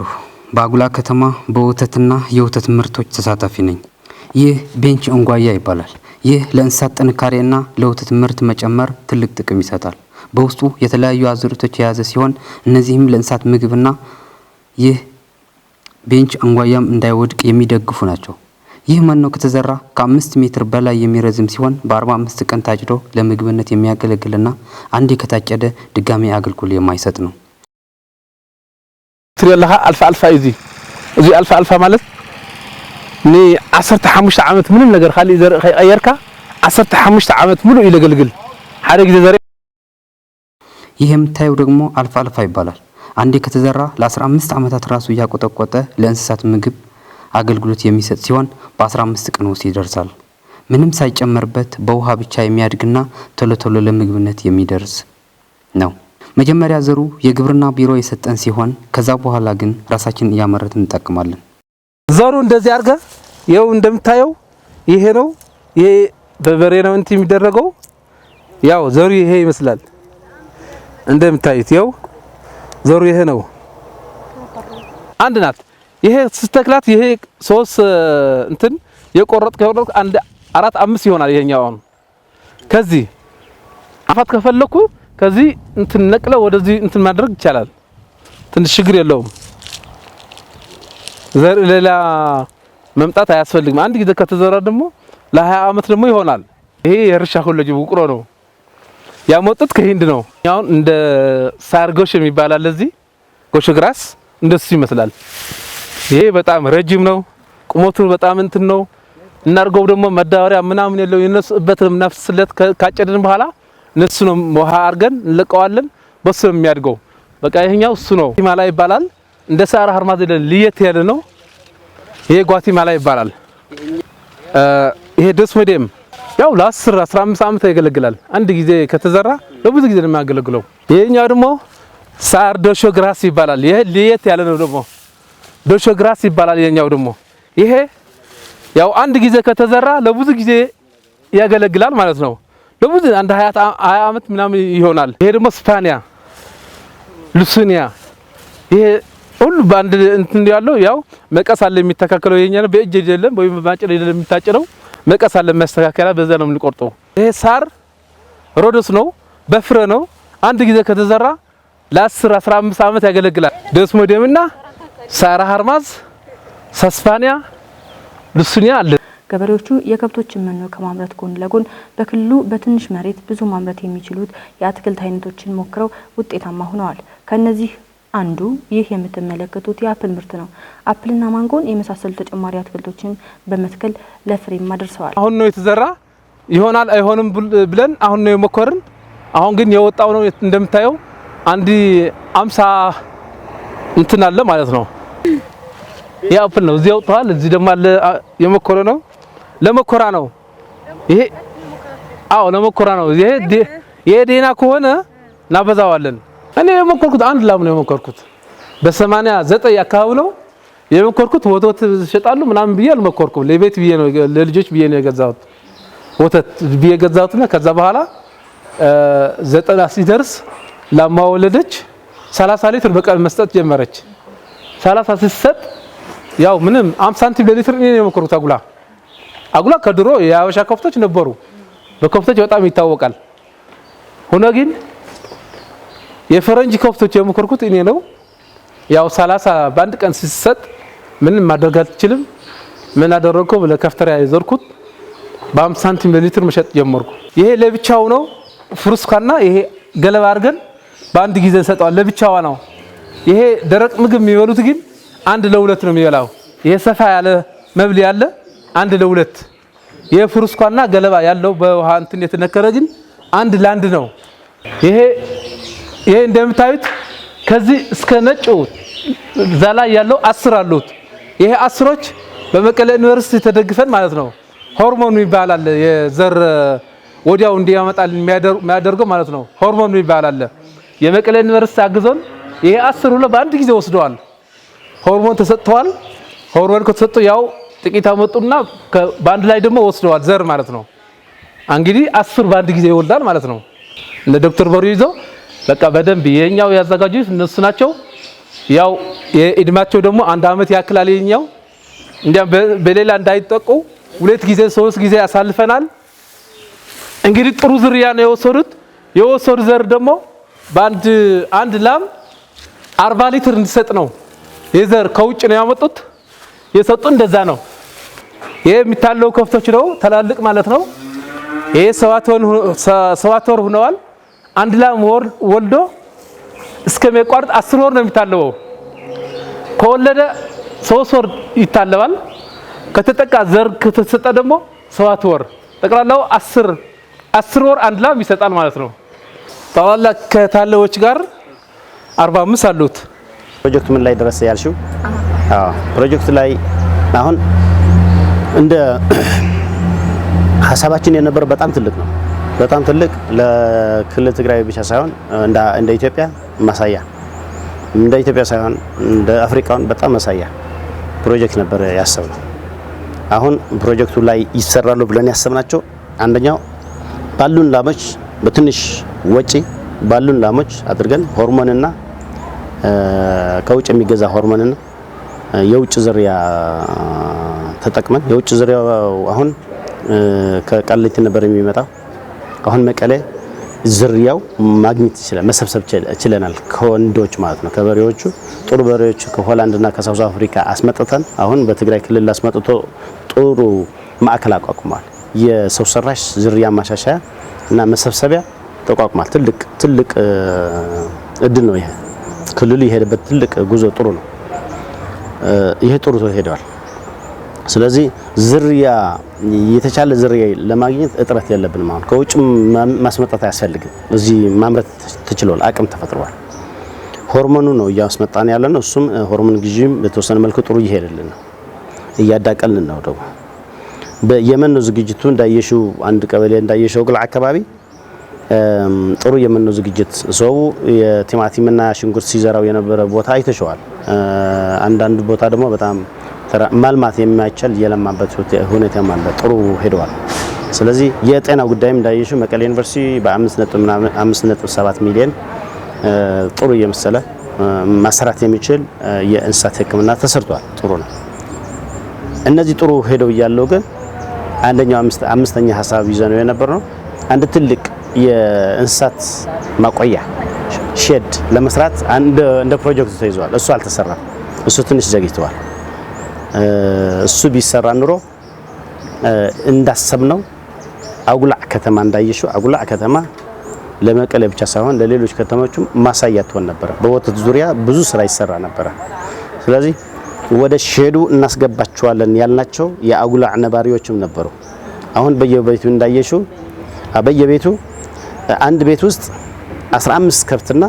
በአጉላ ከተማ በወተትና የወተት ምርቶች ተሳታፊ ነኝ። ይህ ቤንች እንጓያ ይባላል። ይህ ለእንስሳት ጥንካሬና ለወተት ምርት መጨመር ትልቅ ጥቅም ይሰጣል። በውስጡ የተለያዩ አዝርዕቶች የያዘ ሲሆን እነዚህም ለእንስሳት ምግብና ይህ ቤንች እንጓያም እንዳይወድቅ የሚደግፉ ናቸው። ይህ መኖ ከተዘራ ከ5 ሜትር በላይ የሚረዝም ሲሆን በ45 ቀን ታጭዶ ለምግብነት የሚያገለግልና አንዴ ከታጨደ ድጋሚ አገልግሎት የማይሰጥ ነው። ትሪላህ አልፋ እዚ አልፋ ማለት ኒ 15 ዓመት ምንም ነገር ካሊ ዘርኢ ከይቀየርካ 15 ዓመት ሙሉ ይለገልግል ሓደ ግዜ ዘርኢ። ይህ የምታየው ደግሞ አልፋ ይባላል። አንዴ ከተዘራ ለ15 ዓመታት ራሱ ያቆጠቆጠ ለእንስሳት ምግብ አገልግሎት የሚሰጥ ሲሆን በ15 ቀን ውስጥ ይደርሳል። ምንም ሳይጨመርበት በውሃ ብቻ የሚያድግና ቶሎ ለምግብነት የሚደርስ ነው። መጀመሪያ ዘሩ የግብርና ቢሮ የሰጠን ሲሆን ከዛ በኋላ ግን ራሳችን ያመረትን እንጠቀማለን። ዘሩ እንደዚህ አርገ ይሄው እንደምታየው ይሄ ነው። ይሄ በበሬ ነው እንት የሚደረገው። ያው ዘሩ ይሄ ይመስላል እንደምታዩት። ያው ዘሩ ይሄ ነው። አንድ ናት። ይሄ ስተክላት ይሄ 3 እንትን የቆረጥከው አንድ 4 5 ይሆናል። ይሄኛው አሁን ከዚህ አፋት ከፈለኩ ከዚህ እንትን ነቅለው ወደዚህ እንትን ማድረግ ይቻላል። ትንሽ ችግር የለውም። ዘር ሌላ መምጣት አያስፈልግም። አንድ ጊዜ ከተዘራ ደግሞ ለ20 አመት ደግሞ ይሆናል። ይሄ የርሻ ኮሌጅ ውቅሮ ነው ያመጡት ከሂንድ ነው። አሁን እንደ ሳርጎሽ የሚባል አለ እዚህ ጎሽ ግራስ እንደሱ ይመስላል። ይሄ በጣም ረጅም ነው። ቁመቱ በጣም እንትን ነው። እናርገው ደግሞ መዳወሪያ ምናምን የለው የነሱበት ነፍስለት ካጨድን በኋላ ነሱ ነው ውሃ አርገን እንለቀዋለን። በሱ ነው የሚያድገው። በቃ ይሄኛው እሱ ነው። ጓቲማላ ይባላል። እንደ ሳራ ሀርማዝ ለየት ያለ ነው። ይሄ ጓቲማላ ይባላል። ይሄ ደስመዴም ያው ለ10 15 አመት ያገለግላል። አንድ ጊዜ ከተዘራ ለብዙ ጊዜ ነው የሚያገለግለው። ይሄኛው ደግሞ ሳር ዶሾ ግራስ ይባላል። ይሄ ለየት ያለ ነው ደግሞ ዶሾ ግራስ ይባላል። የኛው ደግሞ ይሄ ያው አንድ ጊዜ ከተዘራ ለብዙ ጊዜ ያገለግላል ማለት ነው። ለብዙ አንድ 20 አመት ምናምን ይሆናል። ይሄ ደግሞ ስፓኒያ ሉሲኒያ ይሄ ሁሉ ባንድ እንትን ያለው ያው መቀስ አለ የሚተካከለው የኛ ነው። በእጅ አይደለም ወይ በማጭድ አይደለም የሚታጨረው መቀስ አለ የሚያስተካከላ በዛ ነው የምንቆርጠው። ይሄ ሳር ሮዶስ ነው በፍረ ነው። አንድ ጊዜ ከተዘራ ለ10 15 አመት ያገለግላል። ደስሞዴምና ሳራ ሀርማዝ ሳስፓኒያ ሉሲኒያ አለ። ገበሬዎቹ የከብቶችን መኖ ከማምረት ጎን ለጎን በክልሉ በትንሽ መሬት ብዙ ማምረት የሚችሉት የአትክልት አይነቶችን ሞክረው ውጤታማ ሆነዋል። ከነዚህ አንዱ ይህ የምትመለከቱት የአፕል ምርት ነው። አፕልና ማንጎን የመሳሰሉ ተጨማሪ አትክልቶችን በመትከል ለፍሬም አድርሰዋል። አሁን ነው የተዘራ ይሆናል አይሆንም ብለን አሁን ነው የሞከርን። አሁን ግን የወጣው ነው እንደምታየው አንዲ 50 እንትን አለ ማለት ነው። የአፕል ነው እዚህ ወጥቷል። እዚህ ደግሞ አለ የመኮረ ነው ለመኮራ ነው ይሄ። አዎ ለመኮራ ነው ይሄ። የዴና ከሆነ እናበዛዋለን። እኔ የመኮርኩት አንድ ላም ነው የመኮርኩት በ89 አካባቢ ነው የመኮርኩት። ወተት ይሸጣሉ ምናምን ብዬ አልመኮርኩም። ለቤት ብዬ ነው ለልጆች ብዬ ነው የገዛሁት ወተት ብዬ ገዛሁትና ከዛ በኋላ 90 ሲደርስ ላማ ወለደች። 30 ሊትር በቀን መስጠት ጀመረች። 30 ሲሰጥ ያው ምንም 50 ሳንቲም ለሊትር እኔ ነው የመኮርኩት። አጉላ ከድሮ የአበሻ ከብቶች ነበሩ። በከብቶች በጣም ይታወቃል። ሆኖ ግን የፈረንጅ ከብቶች የመኮርኩት እኔ ነው። ያው 30 በአንድ ቀን ሲሰጥ ምንም ማድረግ አልችልም። ምን አደረኩ ለከፍተሪያ የዘርኩት በ50 ሳንቲም ለሊትር መሸጥ ጀመርኩ። ይሄ ለብቻው ነው ፍሩስካና ይሄ ገለባ አድርገን በአንድ ጊዜ እንሰጣው ለብቻዋ ነው። ይሄ ደረቅ ምግብ የሚበሉት ግን 1 ለ2 ነው የሚበላው። ይሄ ሰፋ ያለ መብል ያለ 1 ለ2። ይሄ ፍሩስካና ገለባ ያለው በውሃ እንትን የተነከረ ግን 1 ለ1 ነው። ይሄ እንደምታዩት ከዚህ እስከ ነጩ ዛላ ያለው 10 አሉት። ይሄ 10ሮች በመቀሌ ዩኒቨርሲቲ ተደግፈን ማለት ነው ሆርሞን ይባላል የዘር ወዲያው እንዲያመጣል የሚያደርገው ማለት ነው። ሆርሞን ይባላል የመቀሌ ዩኒቨርሲቲ አግዞን ይሄ 10 ሁሉ በአንድ ጊዜ ወስደዋል። ሆርሞን ተሰጥቷል። ሆርሞን ከተሰጡ ያው ጥቂት አመጡና በአንድ ላይ ደግሞ ወስደዋል ዘር ማለት ነው። እንግዲህ 10 በአንድ ጊዜ ይወልዳል ማለት ነው። እነ ዶክተር በሩ ይዘው በቃ በደንብ የኛው ያዘጋጁት እነሱ ናቸው። ያው የእድማቸው ደግሞ 1 አመት ያክላል። የኛው እንዲያም በሌላ እንዳይጠቁ 2 ጊዜ 3 ጊዜ ያሳልፈናል። እንግዲህ ጥሩ ዝርያ ነው የወሰዱት። የወሰዱ ዘር ደግሞ አንድ ላም 40 ሊትር እንዲሰጥ ነው የዘር ከውጭ ነው ያመጡት። የሰጡ እንደዛ ነው። ይሄ የሚታለው ከፍቶች ነው ተላልቅ ማለት ነው። ይሄ 7 ወር ሆነዋል። አንድ ላም ወልዶ እስከሚያቋርጥ 10 ወር ነው የሚታለበው። ከወለደ 3 ወር ይታለባል። ከተጠቃ ዘር ከተሰጠ ደግሞ 7 ወር ጠቅላላው 10 ወር አንድ ላም ይሰጣል ማለት ነው። ጠቅላላ ከታለቦች ጋር 45 አሉት። ፕሮጀክቱ ምን ላይ ደረሰ ያልሽው? ፕሮጀክቱ ላይ አሁን እንደ ሀሳባችን የነበረው በጣም ትልቅ ነው። በጣም ትልቅ ለክልል ትግራይ ብቻ ሳይሆን እንደ ኢትዮጵያ ማሳያ፣ እንደ ኢትዮጵያ ሳይሆን እንደ አፍሪካውን በጣም ማሳያ ፕሮጀክት ነበር ያሰብነው። አሁን ፕሮጀክቱ ላይ ይሰራሉ ብለን ያሰብናቸው አንደኛው ባሉን ላሞች በትንሽ ወጪ ባሉን ላሞች አድርገን ሆርሞንና ከውጭ የሚገዛ ሆርሞንና የውጭ ዝርያ ተጠቅመን የውጭ ዝርያው አሁን ከቃሊቲ ነበር የሚመጣው። አሁን መቀሌ ዝርያው ማግኘት ይችላል፣ መሰብሰብ ይችላል ከወንዶች ማለት ነው። ከበሬዎቹ ጥሩ በሬዎቹ ከሆላንድና ከሳውዝ አፍሪካ አስመጥተን አሁን በትግራይ ክልል አስመጥቶ ጥሩ ማዕከል አቋቁሟል። የሰው ሰራሽ ዝርያ ማሻሻያ እና መሰብሰቢያ ተቋቁሟል። ትልቅ እድል ነው ይሄ። ክልሉ የሄደበት ትልቅ ጉዞ ጥሩ ነው። ይሄ ጥሩ ሄደዋል። ስለዚህ ዝርያ የተቻለ ዝርያ ለማግኘት እጥረት የለብንም። አሁን ከውጭ ማስመጣት አያስፈልግም። እዚህ ማምረት ተችሏል፣ አቅም ተፈጥሯል። ሆርሞኑ ነው እያስመጣን ያለ ነው። እሱም ሆርሞን ግዢም በተወሰነ መልኩ ጥሩ እየሄደልን ነው፣ እያዳቀልን ነው። ደግሞ በየመኖ ዝግጅቱ እንዳየሽው አንድ ቀበሌ እንዳየሽው ግል አካባቢ ጥሩ የመኖ ዝግጅት ሰው የቲማቲምና ሽንኩርት ሲዘራው የነበረ ቦታ አይተሸዋል። አንዳንድ ቦታ ደግሞ በጣም ማልማት የማይቻል የለማበት ሁኔታ ማለት ጥሩ ሄደዋል። ስለዚህ የጤና ጉዳይም እንዳየሽው መቀሌ ዩኒቨርሲቲ በ5.7 ሚሊዮን ጥሩ የመሰለ ማሰራት የሚችል የእንስሳት ሕክምና ተሰርቷል። ጥሩ ነው። እነዚህ ጥሩ ሄደው እያለው ግን አንደኛው አምስተኛ ሀሳብ ይዘነው የነበረው አንድ ትልቅ የእንስሳት ማቆያ ሼድ ለመስራት እንደ ፕሮጀክቱ ተይዟል። እሱ አልተሰራም። እሱ ትንሽ ዘግይቷል። እሱ ቢሰራ ኑሮ እንዳሰብነው አጉላዕ ከተማ እንዳየሽው አጉላዕ ከተማ ለመቀሌ ብቻ ሳይሆን ለሌሎች ከተሞችም ማሳያ ትሆን ነበር። በወተት ዙሪያ ብዙ ስራ ይሰራ ነበር። ስለዚህ ወደ ሼዱ እናስገባቸዋለን ያልናቸው የአጉላዕ ነባሪዎችም ነበሩ። አሁን በየቤቱ እንዳየሽው በየቤቱ አንድ ቤት ውስጥ 15 ከብትና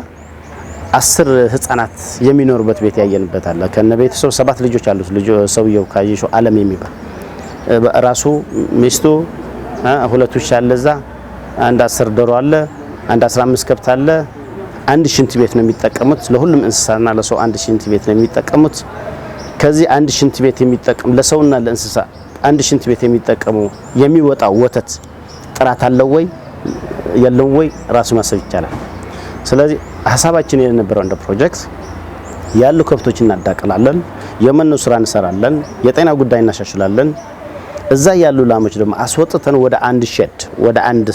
10 ህፃናት የሚኖርበት ቤት ያየንበት አለ። ከነ ቤተሰብ 7 ልጆች አሉት። ሰውየው ካየሽው ዓለም የሚባል ራሱ ሚስቱ 2 ውሻ አለ፣ እዛ አንድ 10 ዶሮ አለ፣ አንድ 15 ከብት አለ። አንድ ሽንት ቤት ነው የሚጠቀሙት። ለሁሉም እንስሳና ለሰው አንድ ሽንት ቤት ነው የሚጠቀሙት። ከዚህ አንድ ሽንት ቤት የሚጠቀም ለሰውና ለእንስሳ አንድ ሽንት ቤት የሚጠቀሙ የሚወጣው ወተት ጥራት አለው ወይ የለውም ወይ ራሱ ማሰብ ይቻላል። ስለዚህ ሀሳባችን የነበረው እንደ ፕሮጀክት ያሉ ከብቶች እናዳቅላለን፣ የመኖ ስራ እንሰራለን፣ የጤና ጉዳይ እናሻሽላለን። እዛ ያሉ ላሞች ደግሞ አስወጥተን ወደ አንድ ሼድ ወደ አንድ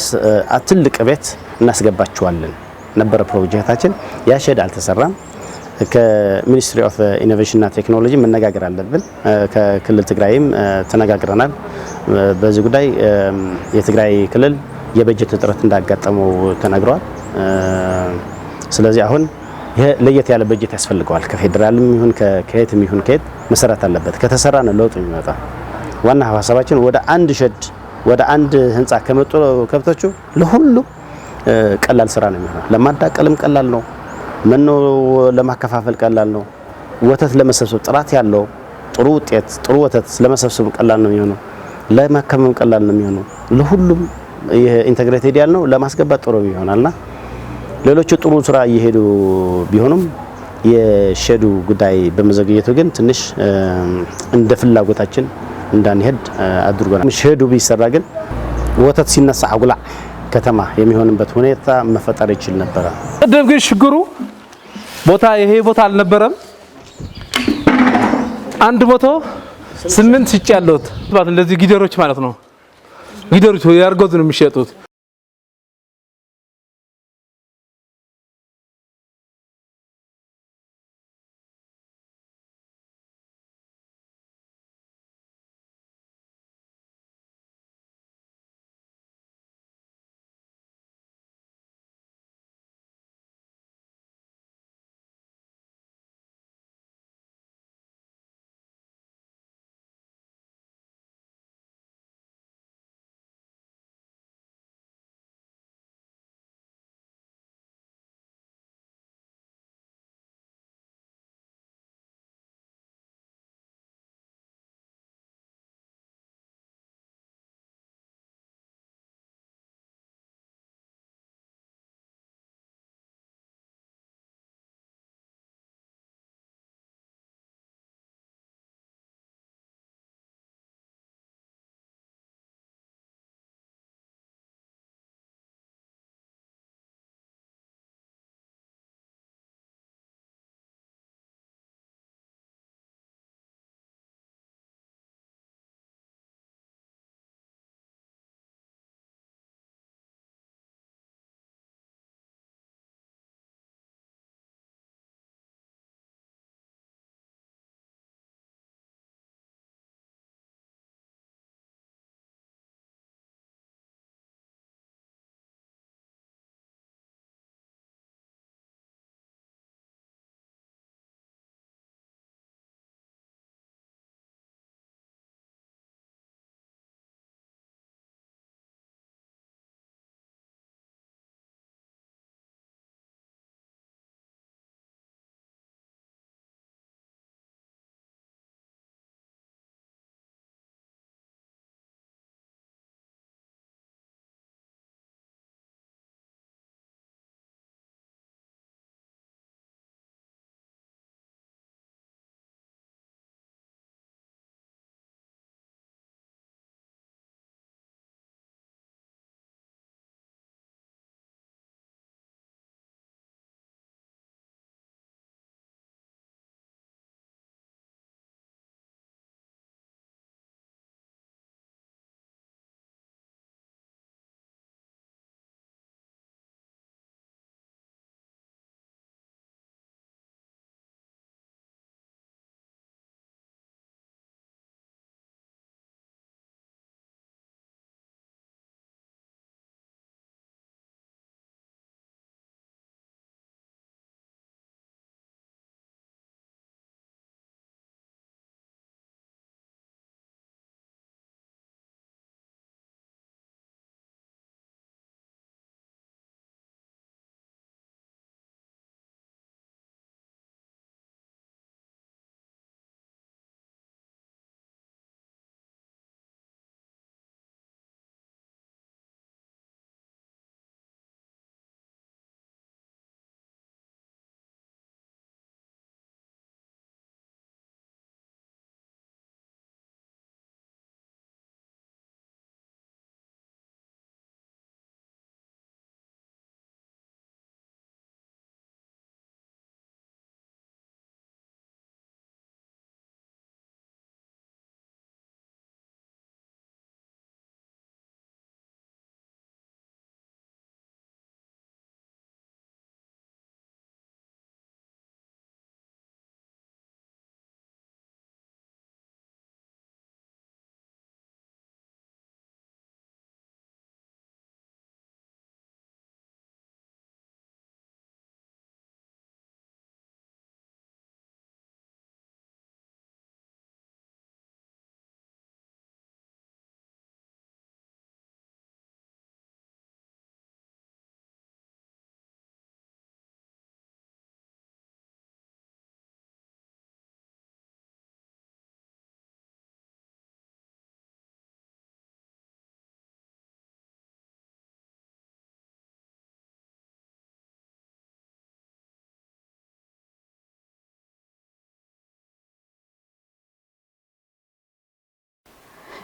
ትልቅ ቤት እናስገባቸዋለን ነበረ ፕሮጀክታችን። ያ ሼድ አልተሰራም። ከሚኒስትሪ ኦፍ ኢኖቬሽን እና ቴክኖሎጂ መነጋገር አለብን። ከክልል ትግራይም ተነጋግረናል በዚህ ጉዳይ። የትግራይ ክልል የበጀት እጥረት እንዳጋጠመው ተነግሯል። ስለዚህ አሁን ይሄ ለየት ያለ በጀት ያስፈልገዋል። ከፌደራልም ይሁን ከየትም ይሁን ከየት መሰራት አለበት። ከተሰራ ነው ለውጥ የሚመጣ። ዋና ሀሳባችን ወደ አንድ ሼድ ወደ አንድ ህንጻ ከመጡ ከብቶቹ ለሁሉ ቀላል ስራ ነው የሚሆነው። ለማዳቀልም ቀላል ነው። መኖ ለማከፋፈል ቀላል ነው። ወተት ለመሰብሰብ ጥራት ያለው ጥሩ ውጤት ጥሩ ወተት ለመሰብሰብ ቀላል ነው የሚሆነው። ለማከመም ቀላል ነው የሚሆነው። ለሁሉም ኢንተግሬትድ ያልነው ለማስገባት ጥሩ ይሆናልና ሌሎቹ ጥሩ ስራ እየሄዱ ቢሆኑም የሸዱ ጉዳይ በመዘግየቱ ግን ትንሽ እንደ ፍላጎታችን እንዳንሄድ አድርጎናል። ሸዱ ቢሰራ ግን ወተት ሲነሳ አጉላ ከተማ የሚሆንበት ሁኔታ መፈጠር ይችል ነበር። ቀደም ግን ችግሩ ቦታ ይሄ ቦታ አልነበረም። 108 ሽጭ ያለሁት እንደዚህ ጊደሮች ማለት ነው። ጊደሮች ያርገዙ ነው የሚሸጡት።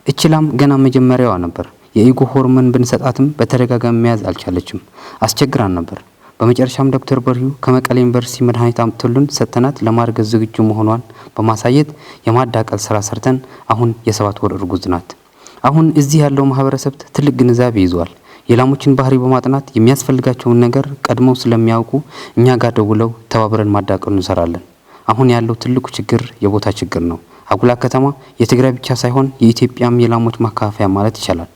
እችላም ገና መጀመሪያዋ ነበር። የኢጎ ሆርሞን ብንሰጣትም በተደጋጋሚ መያዝ አልቻለችም፣ አስቸግራን ነበር። በመጨረሻም ዶክተር በሪሁ ከመቀሌ ዩኒቨርሲቲ መድኃኒት አምጥቶልን ሰጥተናት ለማርገዝ ዝግጁ መሆኗን በማሳየት የማዳቀል ስራ ሰርተን አሁን የ7 ወር እርጉዝ ናት። አሁን እዚህ ያለው ማህበረሰብ ትልቅ ግንዛቤ ይዟል። የላሞችን ባህሪ በማጥናት የሚያስፈልጋቸውን ነገር ቀድመው ስለሚያውቁ እኛ ጋር ደውለው ተባብረን ማዳቀል እንሰራለን። አሁን ያለው ትልቁ ችግር የቦታ ችግር ነው። አጉላ ከተማ የትግራይ ብቻ ሳይሆን የኢትዮጵያም የላሞች ማካፈያ ማለት ይቻላል።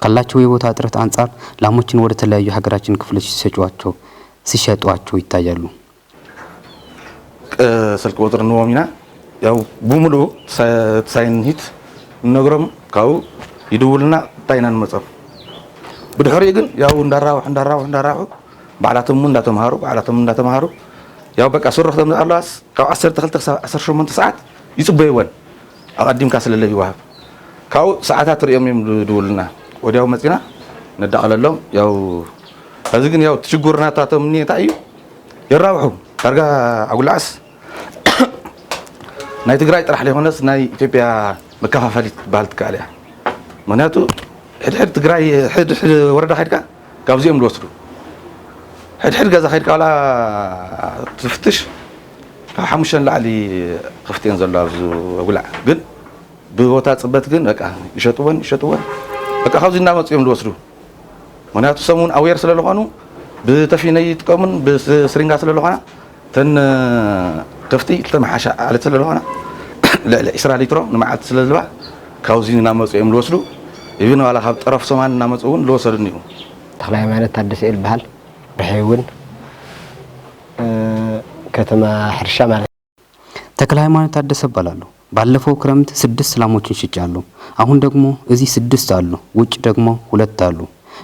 ካላቸው የቦታ እጥረት አንጻር ላሞችን ወደ ተለያዩ ሀገራችን ክፍሎች ሲሸጧቸው ይታያሉ። ስልክ ቁጥር ንወሚና ያው ብሙሉ ሳይንሂት ነግሮም ካው ይደውልና ታይናን መጽፍ ብድሕሪ ግን ያው እንዳራው ባዕላቶም እንዳተማሃሩ ያው በቃ ሱረኽቶም አላስ ካብ 12 ሰዓት ይጽበይወን አቀዲምካ ስለለይ ይዋሃብ ካው ሰዓታት ርዮም ይደውልና ወዲያው መጽና ነዳቀለሎም ያው እዚ ግን ያው ትሽጉርናታቶም ንየታ እዩ ይራብሑ ታርጋ አጉላስ ናይ ትግራይ ጥራሕ ለይኾነስ ናይ ኢትዮጵያ መከፋፈሊት ባህል ትካልያ ምክንያቱ ሕድሕድ ትግራይ ሕድሕድ ወረዳ ኸይድካ ካብዚኦም ልወስዱ ሕድሕድ ገዛ ኸይድካ ዋላ ትፍትሽ ካብ 5 ላዕሊ ክፍትየን ዘሎ ኣብዚ አጉላዕ ግን ብቦታ ፅበት ግን በቃ ይሸጥወን በቃ ካብዚ እናመፁ እዮም ልወስዱ ምክንያቱ ሰሙን ኣዌር ስለለኾኑ ብተፊነይ ይጥቀሙን ብስሪንጋ ስለለኾና ተን ከፍቲ ተመሓሻ ዓለት ስለለኾና ልዕሊ 20 ሊትሮ ንመዓልቲ ስለዝልባ ካብዚ እናመፁ እዮም ልወስዱ ይብን ዋላ ካብ ጠረፍ ሰማን እናመፁ እውን ልወሰዱን እዩ። ተክላይ ሃይማኖት ታደሰ ይልበሃል ብሕይውን ከተማ ሕርሻ ማለት ተክላይ ሃይማኖት ታደሰ ይባላሉ። ባለፈው ክረምት 6 ላሞችን ሽጫለሁ። አሁን ደግሞ እዚህ 6 አሉ፣ ውጭ ደግሞ 2 አሉ።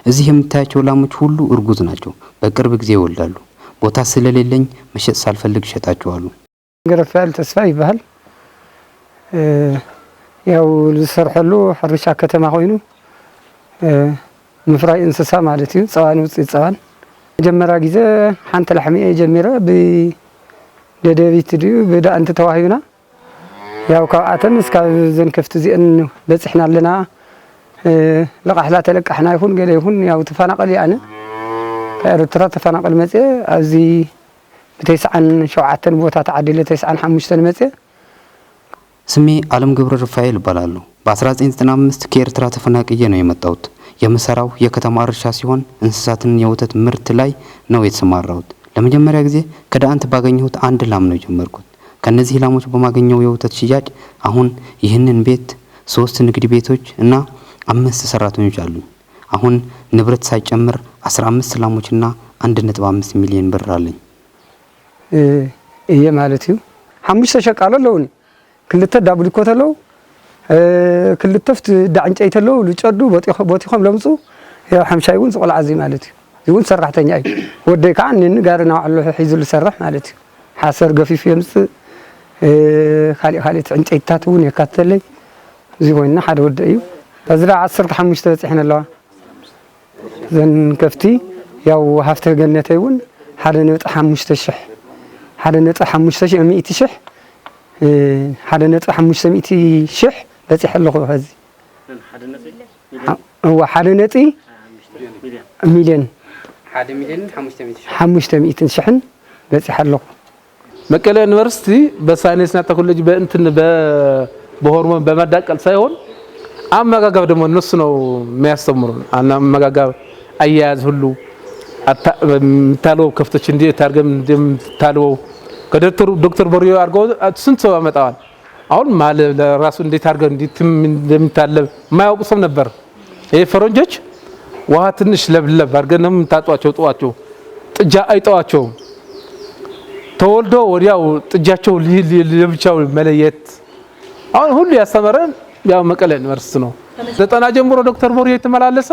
እዚህ የምታያቸው ላሞች ሁሉ እርጉዝ ናቸው። በቅርብ ጊዜ ይወልዳሉ። ቦታ ስለሌለኝ መሸጥ ሳልፈልግ ሸጣቸዋለሁ። ገረፋል ተስፋ ይባሃል ያው ዝሰርሐሉ ሕርሻ ከተማ ኮይኑ ምፍራይ እንስሳ ማለት እዩ። ጸዋን ውፅኢት ጸዋን መጀመሪያ ጊዜ ሓንቲ ላሕሚ ጀሚረ ብደደቢት ድዩ ብዳእንቲ ተዋሂዩና ያው ካብኣተን እስካብ ዘን ከፍቲ እዚአን በፂሕና ኣለና። ለቃሕላ ተለቃሕና ይኹን ገለ ይኹን ያው ተፈናቀል ኣነ ከኤርትራ ተፈናቀል መጽ ኣብዚ ብ97 ቦታ ተዓዲለ 95 መጽ። ስሜ አለም ገብረ ሩፋኤል ይባላል። በ1995 ከኤርትራ ተፈናቅዬ ነው የመጣሁት። የምሰራው የከተማ እርሻ ሲሆን እንስሳትን የወተት ምርት ላይ ነው የተሰማራሁት። ለመጀመሪያ ጊዜ ከዳንት ባገኘሁት 1 ላም ነው የጀመርኩት። ከነዚህ ላሞች በማገኘው የወተት ሽያጭ አሁን ይህንን ቤት 3 ንግድ ቤቶች እና 5 ሰራተኞች አሉ። አሁን ንብረት ሳይጨምር 15 ላሞችና 1.5 ሚሊዮን ብር አለኝ። እየ ማለት እዩ 5 ሸቃሎ ለውን ክልተ ዳብል ኮተለው ክልተፍት ዳዕንጨይ ተለው ልጨዱ ቦቲኾም ለምጹ ያው 50 ይውን ዝቆልዓ እዚ ማለት እዩ። ይውን ሰራሕተኛ እዩ ወደይ ከዓ ንጋርና ዋዕሉ ሒዙ ልሰርሕ ማለት እዩ። ሓሰር ገፊፍ የምጽ ካልእ ዕንጨይታት እውን የካተለይ እዚ ኮይና ሓደ ወደ እዩ። እዝራ 15 በፂሕና ኣለዋ ዘን ከፍቲ ያው ሃፍተ ገነተ ይውን 1.5 ሺህ 1.5 ሺህ 1.5 ሺህ በፂሕ ኣለኹ ኸዚ 1 ሚሊዮን 500 ሺህ በፂሕ ኣለኹ። መቀሌ ዩኒቨርሲቲ በሳይንስና ቴክኖሎጂ በሆርሞን በማዳቀል ሳይሆን አመጋጋብ ደግሞ እነሱ ነው የሚያስተምሩን። አመጋጋብ አያያዝ ሁሉ ታለው ከፍተች እንዴ ታርገም እንደምታለው ዶክተር ቦሪዮ አርጎ ስንት ሰው አመጣዋል። አሁን ማለት ለራሱ እንዴት አርገ እንደምታለብ የማያውቁ ሰው ነበር። ይሄ ፈረንጆች ውሃ ትንሽ ለብለብ አርገንም ታጧቸው ጧቸው ጥጃ አይጠዋቸው ተወልዶ ወዲያው ጥጃቸው ለብቻው መለየት አሁን ሁሉ ያስተማረን ያው መቀሌ ዩኒቨርሲቲ ነው። 90 ጀምሮ ዶክተር ቦሪዮ የተመላለሰ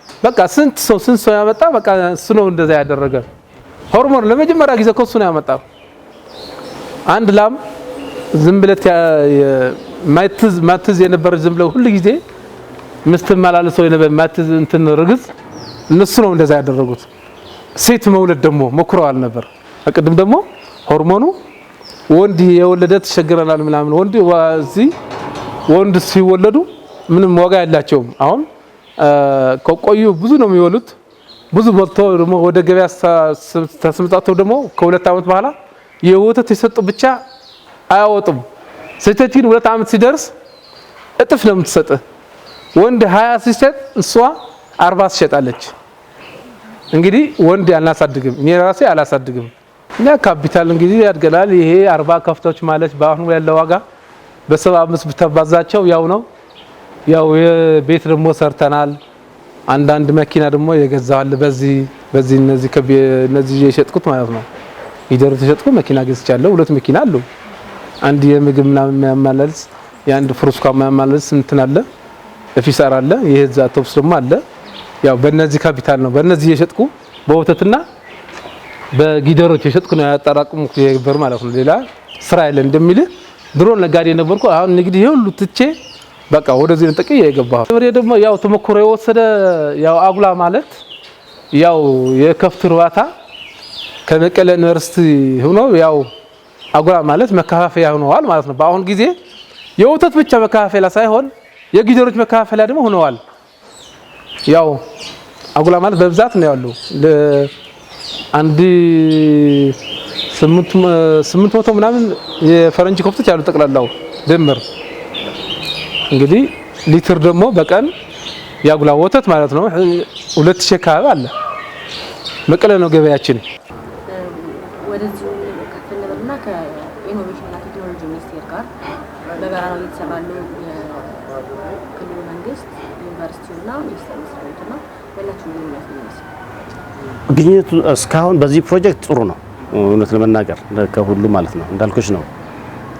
በቃ ስንት ሰው ያመጣ በቃ እሱ ነው እንደዛ ያደረገ። ሆርሞን ለመጀመሪያ ጊዜ ከሱ ነው ያመጣው። አንድ ላም ዝም ብለት ማትዝ የነበረ ዝም ብለው ሁሉ ጊዜ ምስትመላለሰው የነበረ ማትዝ እንትን ርግዝ እነሱ ነው እንደዛ ያደረጉት። ሴት መውለድ ደግሞ ሞክረዋል ነበር። አቀድም ደግሞ ሆርሞኑ ወንድ የወለደ ተሸግረናል ምናምን ወንድ ሲወለዱ ምንም ዋጋ ያላቸውም አሁን ከቆዩ ብዙ ነው የሚወሉት። ብዙ በልቶ ደግሞ ወደ ገበያ ተስምጣቸው ደግሞ ከ2 ዓመት በኋላ የወተት የሰጡ ብቻ አያወጡም። ሴቲቱ 2 ዓመት ሲደርስ እጥፍ ነው የምትሰጥ። ወንድ 20 ሲሰጥ እሷ 40 ትሸጣለች። እንግዲህ ወንድ አናሳድግም፣ እኔ ራሴ አላሳድግም። እና ካፒታል እንግዲህ ያድገናል። ይሄ 40 ከፍቶች ማለት በአሁኑ ያለው ዋጋ በ75 ብታባዛቸው ያው ነው። ያው የቤት ደግሞ ሰርተናል። አንዳንድ መኪና ደግሞ የገዛዋል በዚህ እነዚህ የሸጥኩት ማለት ነው። ይደር ተሸጥኩ መኪና ገዝቻለሁ። 2 መኪና አሉ። አንድ የምግብ ምናምን የሚያማላልስ የአንድ ፍሩስካ የሚያማላልስ እንትን አለ፣ ኦፊሰር አለ። ይሄ እዛ አውቶቡስ ደግሞ አለ። ያው በእነዚህ ካፒታል ነው በእነዚህ የሸጥኩ በወተትና በጊደሮች የሸጥኩ ነው ያጠራቅሙት የበር ማለት ነው። ሌላ ስራ ያለ እንደሚልህ ድሮ ነጋዴ ነበርኩ። አሁን ንግድ ይሄ ሁሉ ትቼ በቃ ወደዚህ ተጠቅዬ የገባሁ ደግሞ ያው ተሞክሮ የወሰደ ያው አጉላ ማለት ያው የከፍት እርባታ ከመቀሌ ዩኒቨርሲቲ ሆኖ ያው አጉላ ማለት መከፋፈያ ሆነዋል ማለት ነው። በአሁን ጊዜ የወተት ብቻ መከፋፈያ ሳይሆን የጊደሮች መከፋፈያ ደግሞ ሆነዋል። ያው አጉላ ማለት በብዛት ነው ያለው ለአንድ 800 ምናምን የፈረንጅ ከብቶች ያሉ ጠቅላላው ድምር እንግዲህ ሊትር ደግሞ በቀን ያጉላ ወተት ማለት ነው 2000 ካባ አለ። መቀሌ ነው ገበያችን። ወደዚህ ከፈለበና ከኢኖቬሽንና ቴክኖሎጂ ሚኒስቴር ጋር በጋራ ነው እየተሰራለው የክልሉ መንግስት ዩኒቨርሲቲውና ሚኒስቴር መስሪያ ቤቱና ያላችሁ ምን ይመስላል? ግኝቱ እስካሁን በዚህ ፕሮጀክት ጥሩ ነው እውነት ለመናገር ከሁሉ ማለት ነው። እንዳልኩሽ ነው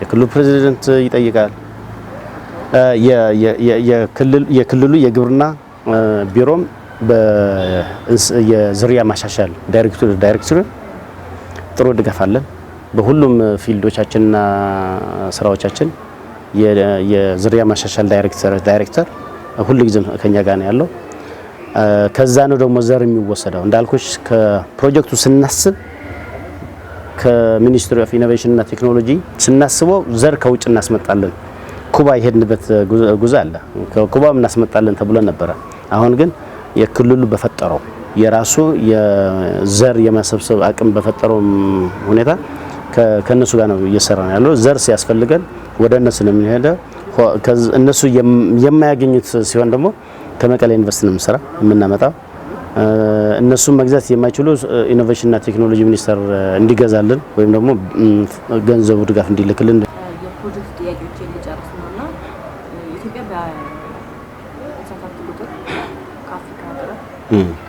የክልሉ ፕሬዝዳንት ይጠይቃል። የክልሉ የግብርና ቢሮም የዝርያ ማሻሻል ዳይሬክተር ጥሩ ድጋፍ አለን። በሁሉም ፊልዶቻችንና ስራዎቻችን የዝርያ ማሻሻል ዳይሬክተር ሁሉ ጊዜ ከኛ ጋር ነው ያለው። ከዛ ነው ደግሞ ዘር የሚወሰደው። እንዳልኩሽ ከፕሮጀክቱ ስናስብ ከሚኒስትሪ ኦፍ ኢኖቬሽን እና ቴክኖሎጂ ስናስበው ዘር ከውጭ እናስመጣለን። ኩባ የሄድንበት ጉዞ አለ። ከኩባ እናስመጣለን ተብሎ ነበረ። አሁን ግን የክልሉ በፈጠረው የራሱ የዘር የማሰብሰብ አቅም በፈጠረው ሁኔታ ከነሱ ጋር ነው እየሰራን ያለው። ዘር ሲያስፈልገን ወደ እነሱ ነው የምንሄደው። እነሱ የማያገኙት ሲሆን ደግሞ ከመቀሌ ዩኒቨርሲቲ ነው የምናመጣው። እነሱ መግዛት የማይችሉ ኢኖቬሽንና ቴክኖሎጂ ሚኒስቴር እንዲገዛልን ወይም ደግሞ ገንዘቡ ድጋፍ እንዲልክልን የፕሮጀክት ጥያቄዎችን ልጨርስ ነውና ኢትዮጵያ በእንስሳት ሀብት ቁጥር ከአፍሪካ ሀገራት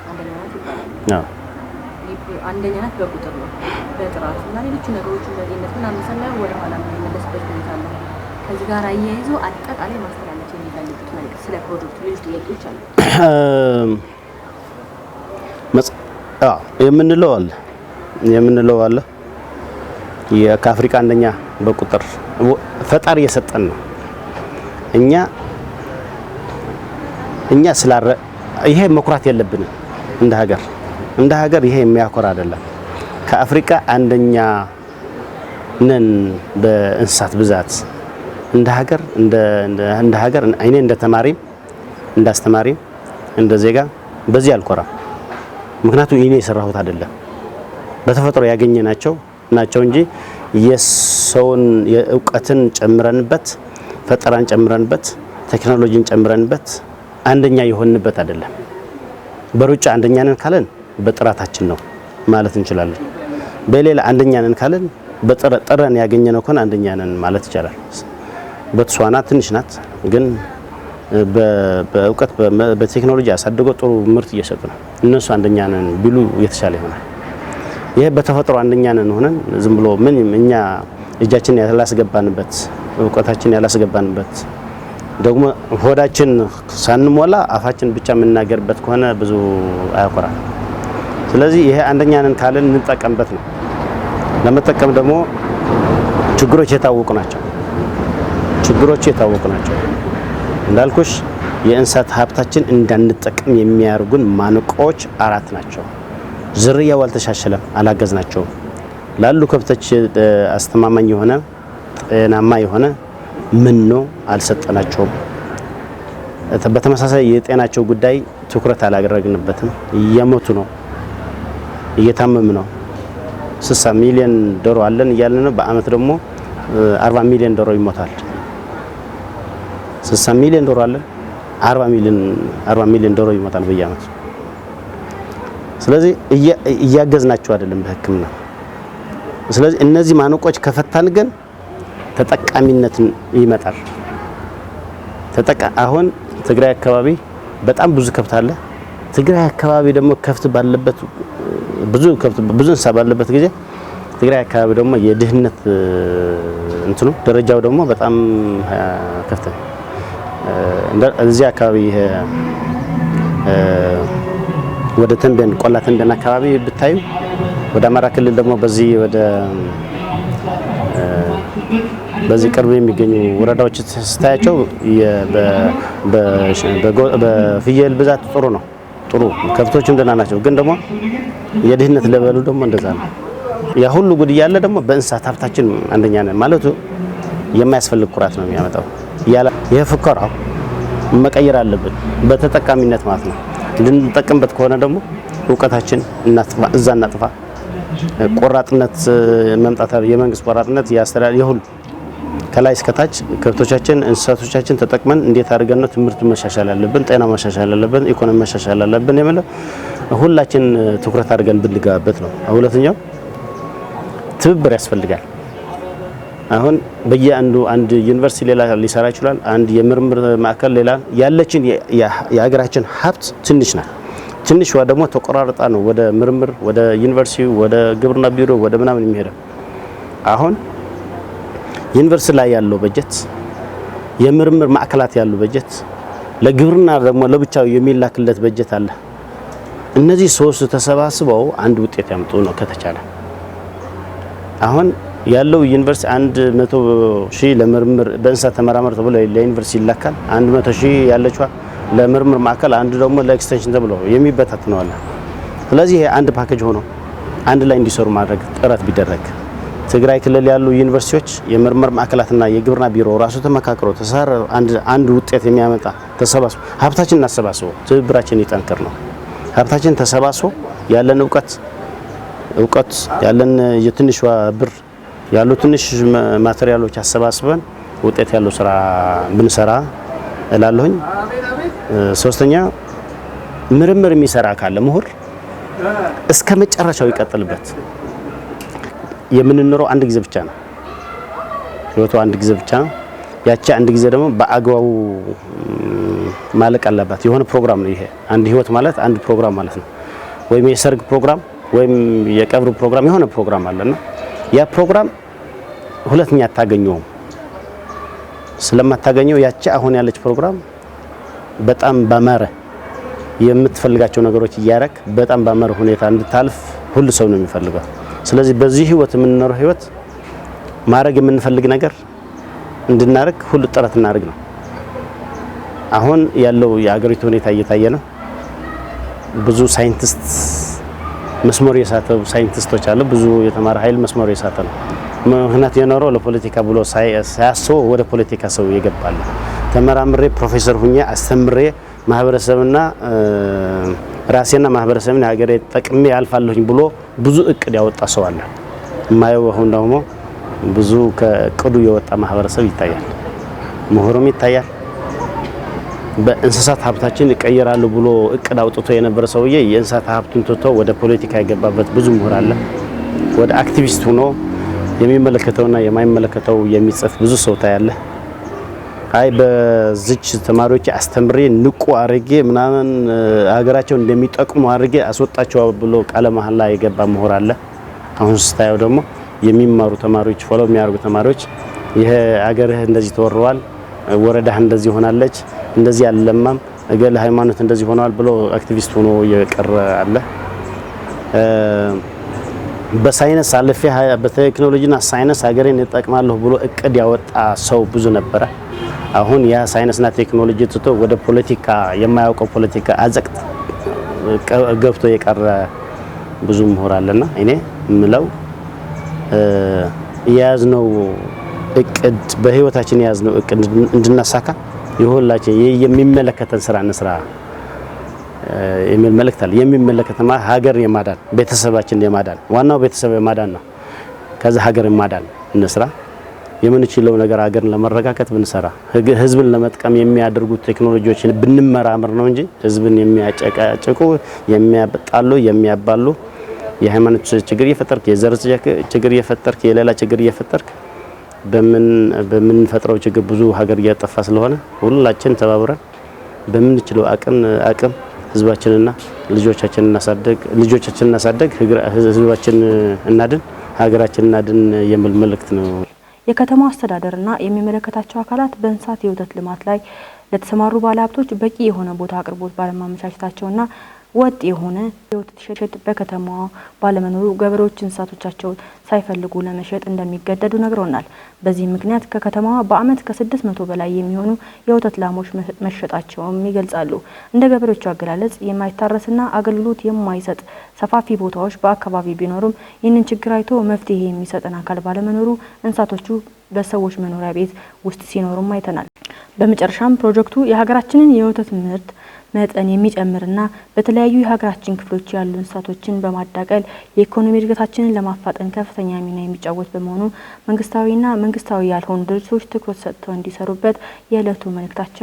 አንደኛ ናት ይባላል። አንደኛ ናት በቁጥር ነው፣ በጥራት እና ሌሎች ነገሮችን በጤንነት ምናምን ስናየው ወደ ኋላ የምንመለስበት ሁኔታ አለ። ከዚህ ጋር አያይዞ አጠቃላይ ማስተላለፍ የሚፈልጉት መልዕክት ስለ ፕሮጀክቱ ሌሎች ጥያቄዎች አሉ የምንለው አለ ከአፍሪካ አንደኛ በቁጥር ፈጣሪ የሰጠን ነው። እኛ ስላረ ይሄ መኩራት የለብንም እንደ ሀገር ይሄ የሚያኮራ አይደለም። ከአፍሪካ አንደኛ ነን በእንስሳት ብዛት እንደ ሀገር እኔ እንደ ተማሪም እንደ አስተማሪም እንደ ዜጋ በዚህ አልኮራም። ምክንያቱም እኔ የሰራሁት አይደለም በተፈጥሮ ያገኘናቸው ናቸው እንጂ የሰውን የእውቀትን ጨምረንበት ፈጠራን ጨምረንበት ቴክኖሎጂን ጨምረንበት አንደኛ የሆንበት አይደለም። በሩጫ አንደኛ ነን ካለን በጥራታችን ነው ማለት እንችላለን። በሌላ አንደኛ ነን ካለን በጥረን ያገኘነው ከሆነ አንደኛ ነን ማለት ይቻላል። ቦትስዋና ትንሽ ናት፣ ግን በእውቀት በቴክኖሎጂ አሳድጎ ጥሩ ምርት እየሰጡ ነው። እነሱ አንደኛ ነን ቢሉ የተሻለ ይሆናል። ይሄ በተፈጥሮ አንደኛ ነን ሆነን ዝም ብሎ ምን እኛ እጃችን ያላስገባንበት እውቀታችን ያላስገባንበት ደግሞ ሆዳችን ሳንሞላ አፋችን ብቻ የምናገርበት ከሆነ ብዙ አያኮራም። ስለዚህ ይሄ አንደኛ ነን ካለን እንጠቀምበት ነው። ለመጠቀም ደግሞ ችግሮች የታወቁ ናቸው። እንዳልኩሽ የእንስሳት ሀብታችን እንዳንጠቀም የሚያርጉን ማነቆዎች 4 ናቸው። ዝርያው አልተሻሸለም፣ አላገዝናቸውም። ላሉ ከብቶች አስተማማኝ የሆነ ጤናማ የሆነ መኖ አልሰጠናቸውም። በተመሳሳይ የጤናቸው ጉዳይ ትኩረት አላደረግንበትም። እየሞቱ ነው፣ እየታመሙ ነው። 60 ሚሊዮን ዶሮ አለን እያልን ነው። በአመት ደግሞ 40 ሚሊዮን ዶሮ ይሞታል። 60 ሚሊዮን ዶሮ አለን፣ 40 ሚሊዮን ዶሮ ይሞታል በየአመቱ። ስለዚህ እያገዝናቸው አይደለም በሕክምና። ስለዚህ እነዚህ ማነቆች ከፈታን ግን ተጠቃሚነት ይመጣል። አሁን ትግራይ አካባቢ በጣም ብዙ ከብት አለ። ትግራይ አካባቢ ደግሞ ከብት ባለበት ብዙ እንስሳ ባለበት ጊዜ ትግራይ አካባቢ ደግሞ የድህነት እንትኑ ደረጃው ደግሞ በጣም ከፍተኛ እዚህ አካባቢ ወደ ተንቤን ቆላ ተንቤን አካባቢ ብታዩ ወደ አማራ ክልል ደግሞ በዚህ ቅርብ የሚገኙ ወረዳዎች ስታያቸው በፍየል ብዛት ጥሩ ከብቶችም ደህና ናቸው። ግን ደግሞ የድህነት ለበሉ ደግሞ እንደዛ ነው። ያ ሁሉ ጉድ ያለ ደግሞ በእንስሳት ሀብታችን አንደኛ ነን ማለቱ የማያስፈልግ ኩራት ነው የሚያመጣው። ይሄ ፍከራው መቀየር አለብን በተጠቃሚነት ማለት ነው። እንድንጠቀምበት ከሆነ ደግሞ እውቀታችን እናጥፋ። ቆራጥነት መምጣት የመንግስት ቆራጥነት የሁሉ ከላይ እስከታች ከብቶቻችን እንስሳቶቻችን ተጠቅመን እንዴት አድርገን ነው ትምህርት መሻሻል አለብን፣ ጤና መሻሻል አለብን፣ ኢኮኖሚ መሻሻል አለብን የሚለው ሁላችን ትኩረት አድርገን ብንገባበት ነው። ሁለተኛው ትብብር ያስፈልጋል። አሁን አንድ ዩኒቨርሲቲ ሌላ ሊሰራ ይችላል፣ አንድ የምርምር ማዕከል ሌላ። ያለችን የሀገራችን ሀብት ትንሽ ናት። ትንሿ ደግሞ ተቆራርጣ ነው ወደ ምርምር፣ ወደ ዩኒቨርሲቲ፣ ወደ ግብርና ቢሮ፣ ወደ ምናምን የሚሄደው። አሁን ዩኒቨርሲቲ ላይ ያለው በጀት፣ የምርምር ማዕከላት ያለው በጀት፣ ለግብርና ደግሞ ለብቻው የሚላክለት በጀት አለ። እነዚህ ሶስት ተሰባስበው አንድ ውጤት ያምጡ ነው ከተቻለ። አሁን ያለው ዩኒቨርሲቲ 100,000 ለምርምር በእንስሳት ተመራመር ተብሎ ለዩኒቨርሲቲ ይላካል። 100,000 ያለችዋ ለምርምር ማዕከል፣ አንዱ ደግሞ ለኤክስቴንሽን ተብሎ የሚበታተነው አለ። ስለዚህ አንድ ፓኬጅ ሆኖ አንድ ላይ እንዲሰሩ ማድረግ ጥረት ቢደረግ ትግራይ ክልል ያሉ ዩኒቨርሲቲዎች የምርምር ማዕከላትና የግብርና ቢሮ ራሱ ተመካክሮ አንድ ውጤት የሚያመጣ ተሰባስቦ ሀብታችን እናሰባስበው፣ ትብብራችን ይጠንክር ነው። ሀብታችን ተሰባስቦ ያለን እውቀት ያለን የትንሿ ብር ያሉ ትንሽ ማቴሪያሎች አሰባስበን ውጤት ያለው ስራ ብንሰራ እላለሁኝ። ሶስተኛ ምርምር የሚሰራ ካለ ምሁር እስከ መጨረሻው ይቀጥልበት። የምንኖረው አንድ ጊዜ ብቻ ነው። ህይወቱ አንድ ጊዜ ብቻ ነው። ያቺ አንድ ጊዜ ደግሞ በአግባቡ ማለቅ አለባት። የሆነ ፕሮግራም ነው ይሄ። አንድ ህይወት ማለት አንድ ፕሮግራም ማለት ነው። ወይም የሰርግ ፕሮግራም ወይም የቀብር ፕሮግራም የሆነ ፕሮግራም አለና ያ ፕሮግራም ሁለተኛ አታገኘውም። ስለማታገኘው ያቺ አሁን ያለች ፕሮግራም በጣም ባማረ የምትፈልጋቸው ነገሮች እያረክ በጣም ባማረ ሁኔታ እንድታልፍ ሁሉ ሰው ነው የሚፈልገው። ስለዚህ በዚህ ህይወት የምንኖረው ህይወት ማድረግ የምንፈልግ ነገር እንድናረግ ሁሉ ጥረት እናደርግ ነው። አሁን ያለው የአገሪቱ ሁኔታ እየታየ ነው። ብዙ ሳይንቲስት መስመር የሳተ ሳይንቲስቶች አሉ። ብዙ የተማረ ኃይል መስመር የሳተ ነው። ምክንያት የኖረው ለፖለቲካ ብሎ ሳያስበው ወደ ፖለቲካ ሰው ይገባል። ተመራምሬ ፕሮፌሰር ሁኜ አስተምሬ ማህበረሰብና ራሴና ማህበረሰብና ሀገሬ ጠቅሜ ያልፋለሁኝ ብሎ ብዙ እቅድ ያወጣ ሰው አለ። የማየው አሁን ደግሞ ብዙ ከእቅዱ የወጣ ማህበረሰብ ይታያል፣ ምሁሩም ይታያል። በእንስሳት ሀብታችን ይቀየራሉ ብሎ እቅድ አውጥቶ የነበረ ሰውዬ የእንስሳት ሀብቱን ትቶ ወደ ፖለቲካ የገባበት ብዙ ምሁር አለ። ወደ አክቲቪስት ሆኖ የሚመለከተውና የማይመለከተው የሚጽፍ ብዙ ሰው ታያለ። አይ በዚች ተማሪዎች አስተምሬ ንቁ አርጌ ምናምን ሀገራቸው እንደሚጠቅሙ አርጌ አስወጣቸው ብሎ ቃለ መሐላ የገባ ምሁር አለ። አሁን ስታየው ደግሞ የሚማሩ ተማሪዎች ፎሎ የሚያርጉ ተማሪዎች ይሄ ሀገርህ እንደዚህ ተወርዋል፣ ወረዳህ እንደዚህ ሆናለች፣ እንደዚህ ያለማም እገለ ሃይማኖት እንደዚህ ሆኗል ብሎ አክቲቪስት ሆኖ የቀረ አለ። በሳይንስ አለፈ በቴክኖሎጂና ሳይንስ ሀገሬን እጠቅማለሁ ብሎ እቅድ ያወጣ ሰው ብዙ ነበረ። አሁን ያ ሳይንስና ቴክኖሎጂ ትቶ ወደ ፖለቲካ የማያውቀው ፖለቲካ አዘቅት ገብቶ የቀረ ብዙ ምሁር አለና እኔ ምለው የያዝነው እቅድ በህይወታችን የያዝነው እቅድ እንድናሳካ የሁላችን የሚመለከተን ስራ እንስራ የሚል መልእክት አለ። የሚመለከተማ ሀገር የማዳን ቤተሰባችን የማዳን ዋናው ቤተሰብ የማዳን ነው። ከዛ ሀገር የማዳን እንስራ። የምንችለው ነገር ሀገርን ለመረጋጋት ብንሰራ ህዝብን ለመጥቀም የሚያደርጉ ቴክኖሎጂዎችን ብንመራመር ነው እንጂ ህዝብን የሚያጨቃጭቁ የሚያጣሉ የሚያባሉ የሃይማኖት ችግር እየፈጠርክ የዘር ችግር እየፈጠርክ የሌላ ችግር እየፈጠርክ በምንፈጥረው ችግር ብዙ ሀገር እያጠፋ ስለሆነ ሁላችን ተባብረን በምንችለው አቅም ህዝባችንና ልጆቻችንን እናሳደግ ህዝባችን እናድን ሀገራችን እናድን የሚል መልእክት ነው። የከተማው አስተዳደርና የሚመለከታቸው አካላት በእንስሳት የወተት ልማት ላይ ለተሰማሩ ባለሀብቶች በቂ የሆነ ቦታ አቅርቦት ባለማመቻቸታቸውና ወጥ የሆነ የወተት ሸጥ በከተማዋ ባለመኖሩ ገበሬዎች እንስሳቶቻቸውን ሳይፈልጉ ለመሸጥ እንደሚገደዱ ነግረውናል። በዚህ ምክንያት ከከተማዋ በአመት ከ600 በላይ የሚሆኑ የወተት ላሞች መሸጣቸውም ይገልጻሉ። እንደ ገበሬዎቹ አገላለጽ የማይታረስና አገልግሎት የማይሰጥ ሰፋፊ ቦታዎች በአካባቢ ቢኖሩም ይህንን ችግር አይቶ መፍትሄ የሚሰጠን አካል ባለመኖሩ እንስሳቶቹ በሰዎች መኖሪያ ቤት ውስጥ ሲኖሩም አይተናል። በመጨረሻም ፕሮጀክቱ የሀገራችንን የወተት ምርት መጠን የሚጨምርና በተለያዩ የሀገራችን ክፍሎች ያሉ እንስሳቶችን በማዳቀል የኢኮኖሚ እድገታችንን ለማፋጠን ከፍተኛ ሚና የሚጫወት በመሆኑ መንግስታዊና መንግስታዊ ያልሆኑ ድርጅቶች ትኩረት ሰጥተው እንዲሰሩበት የዕለቱ መልእክታችን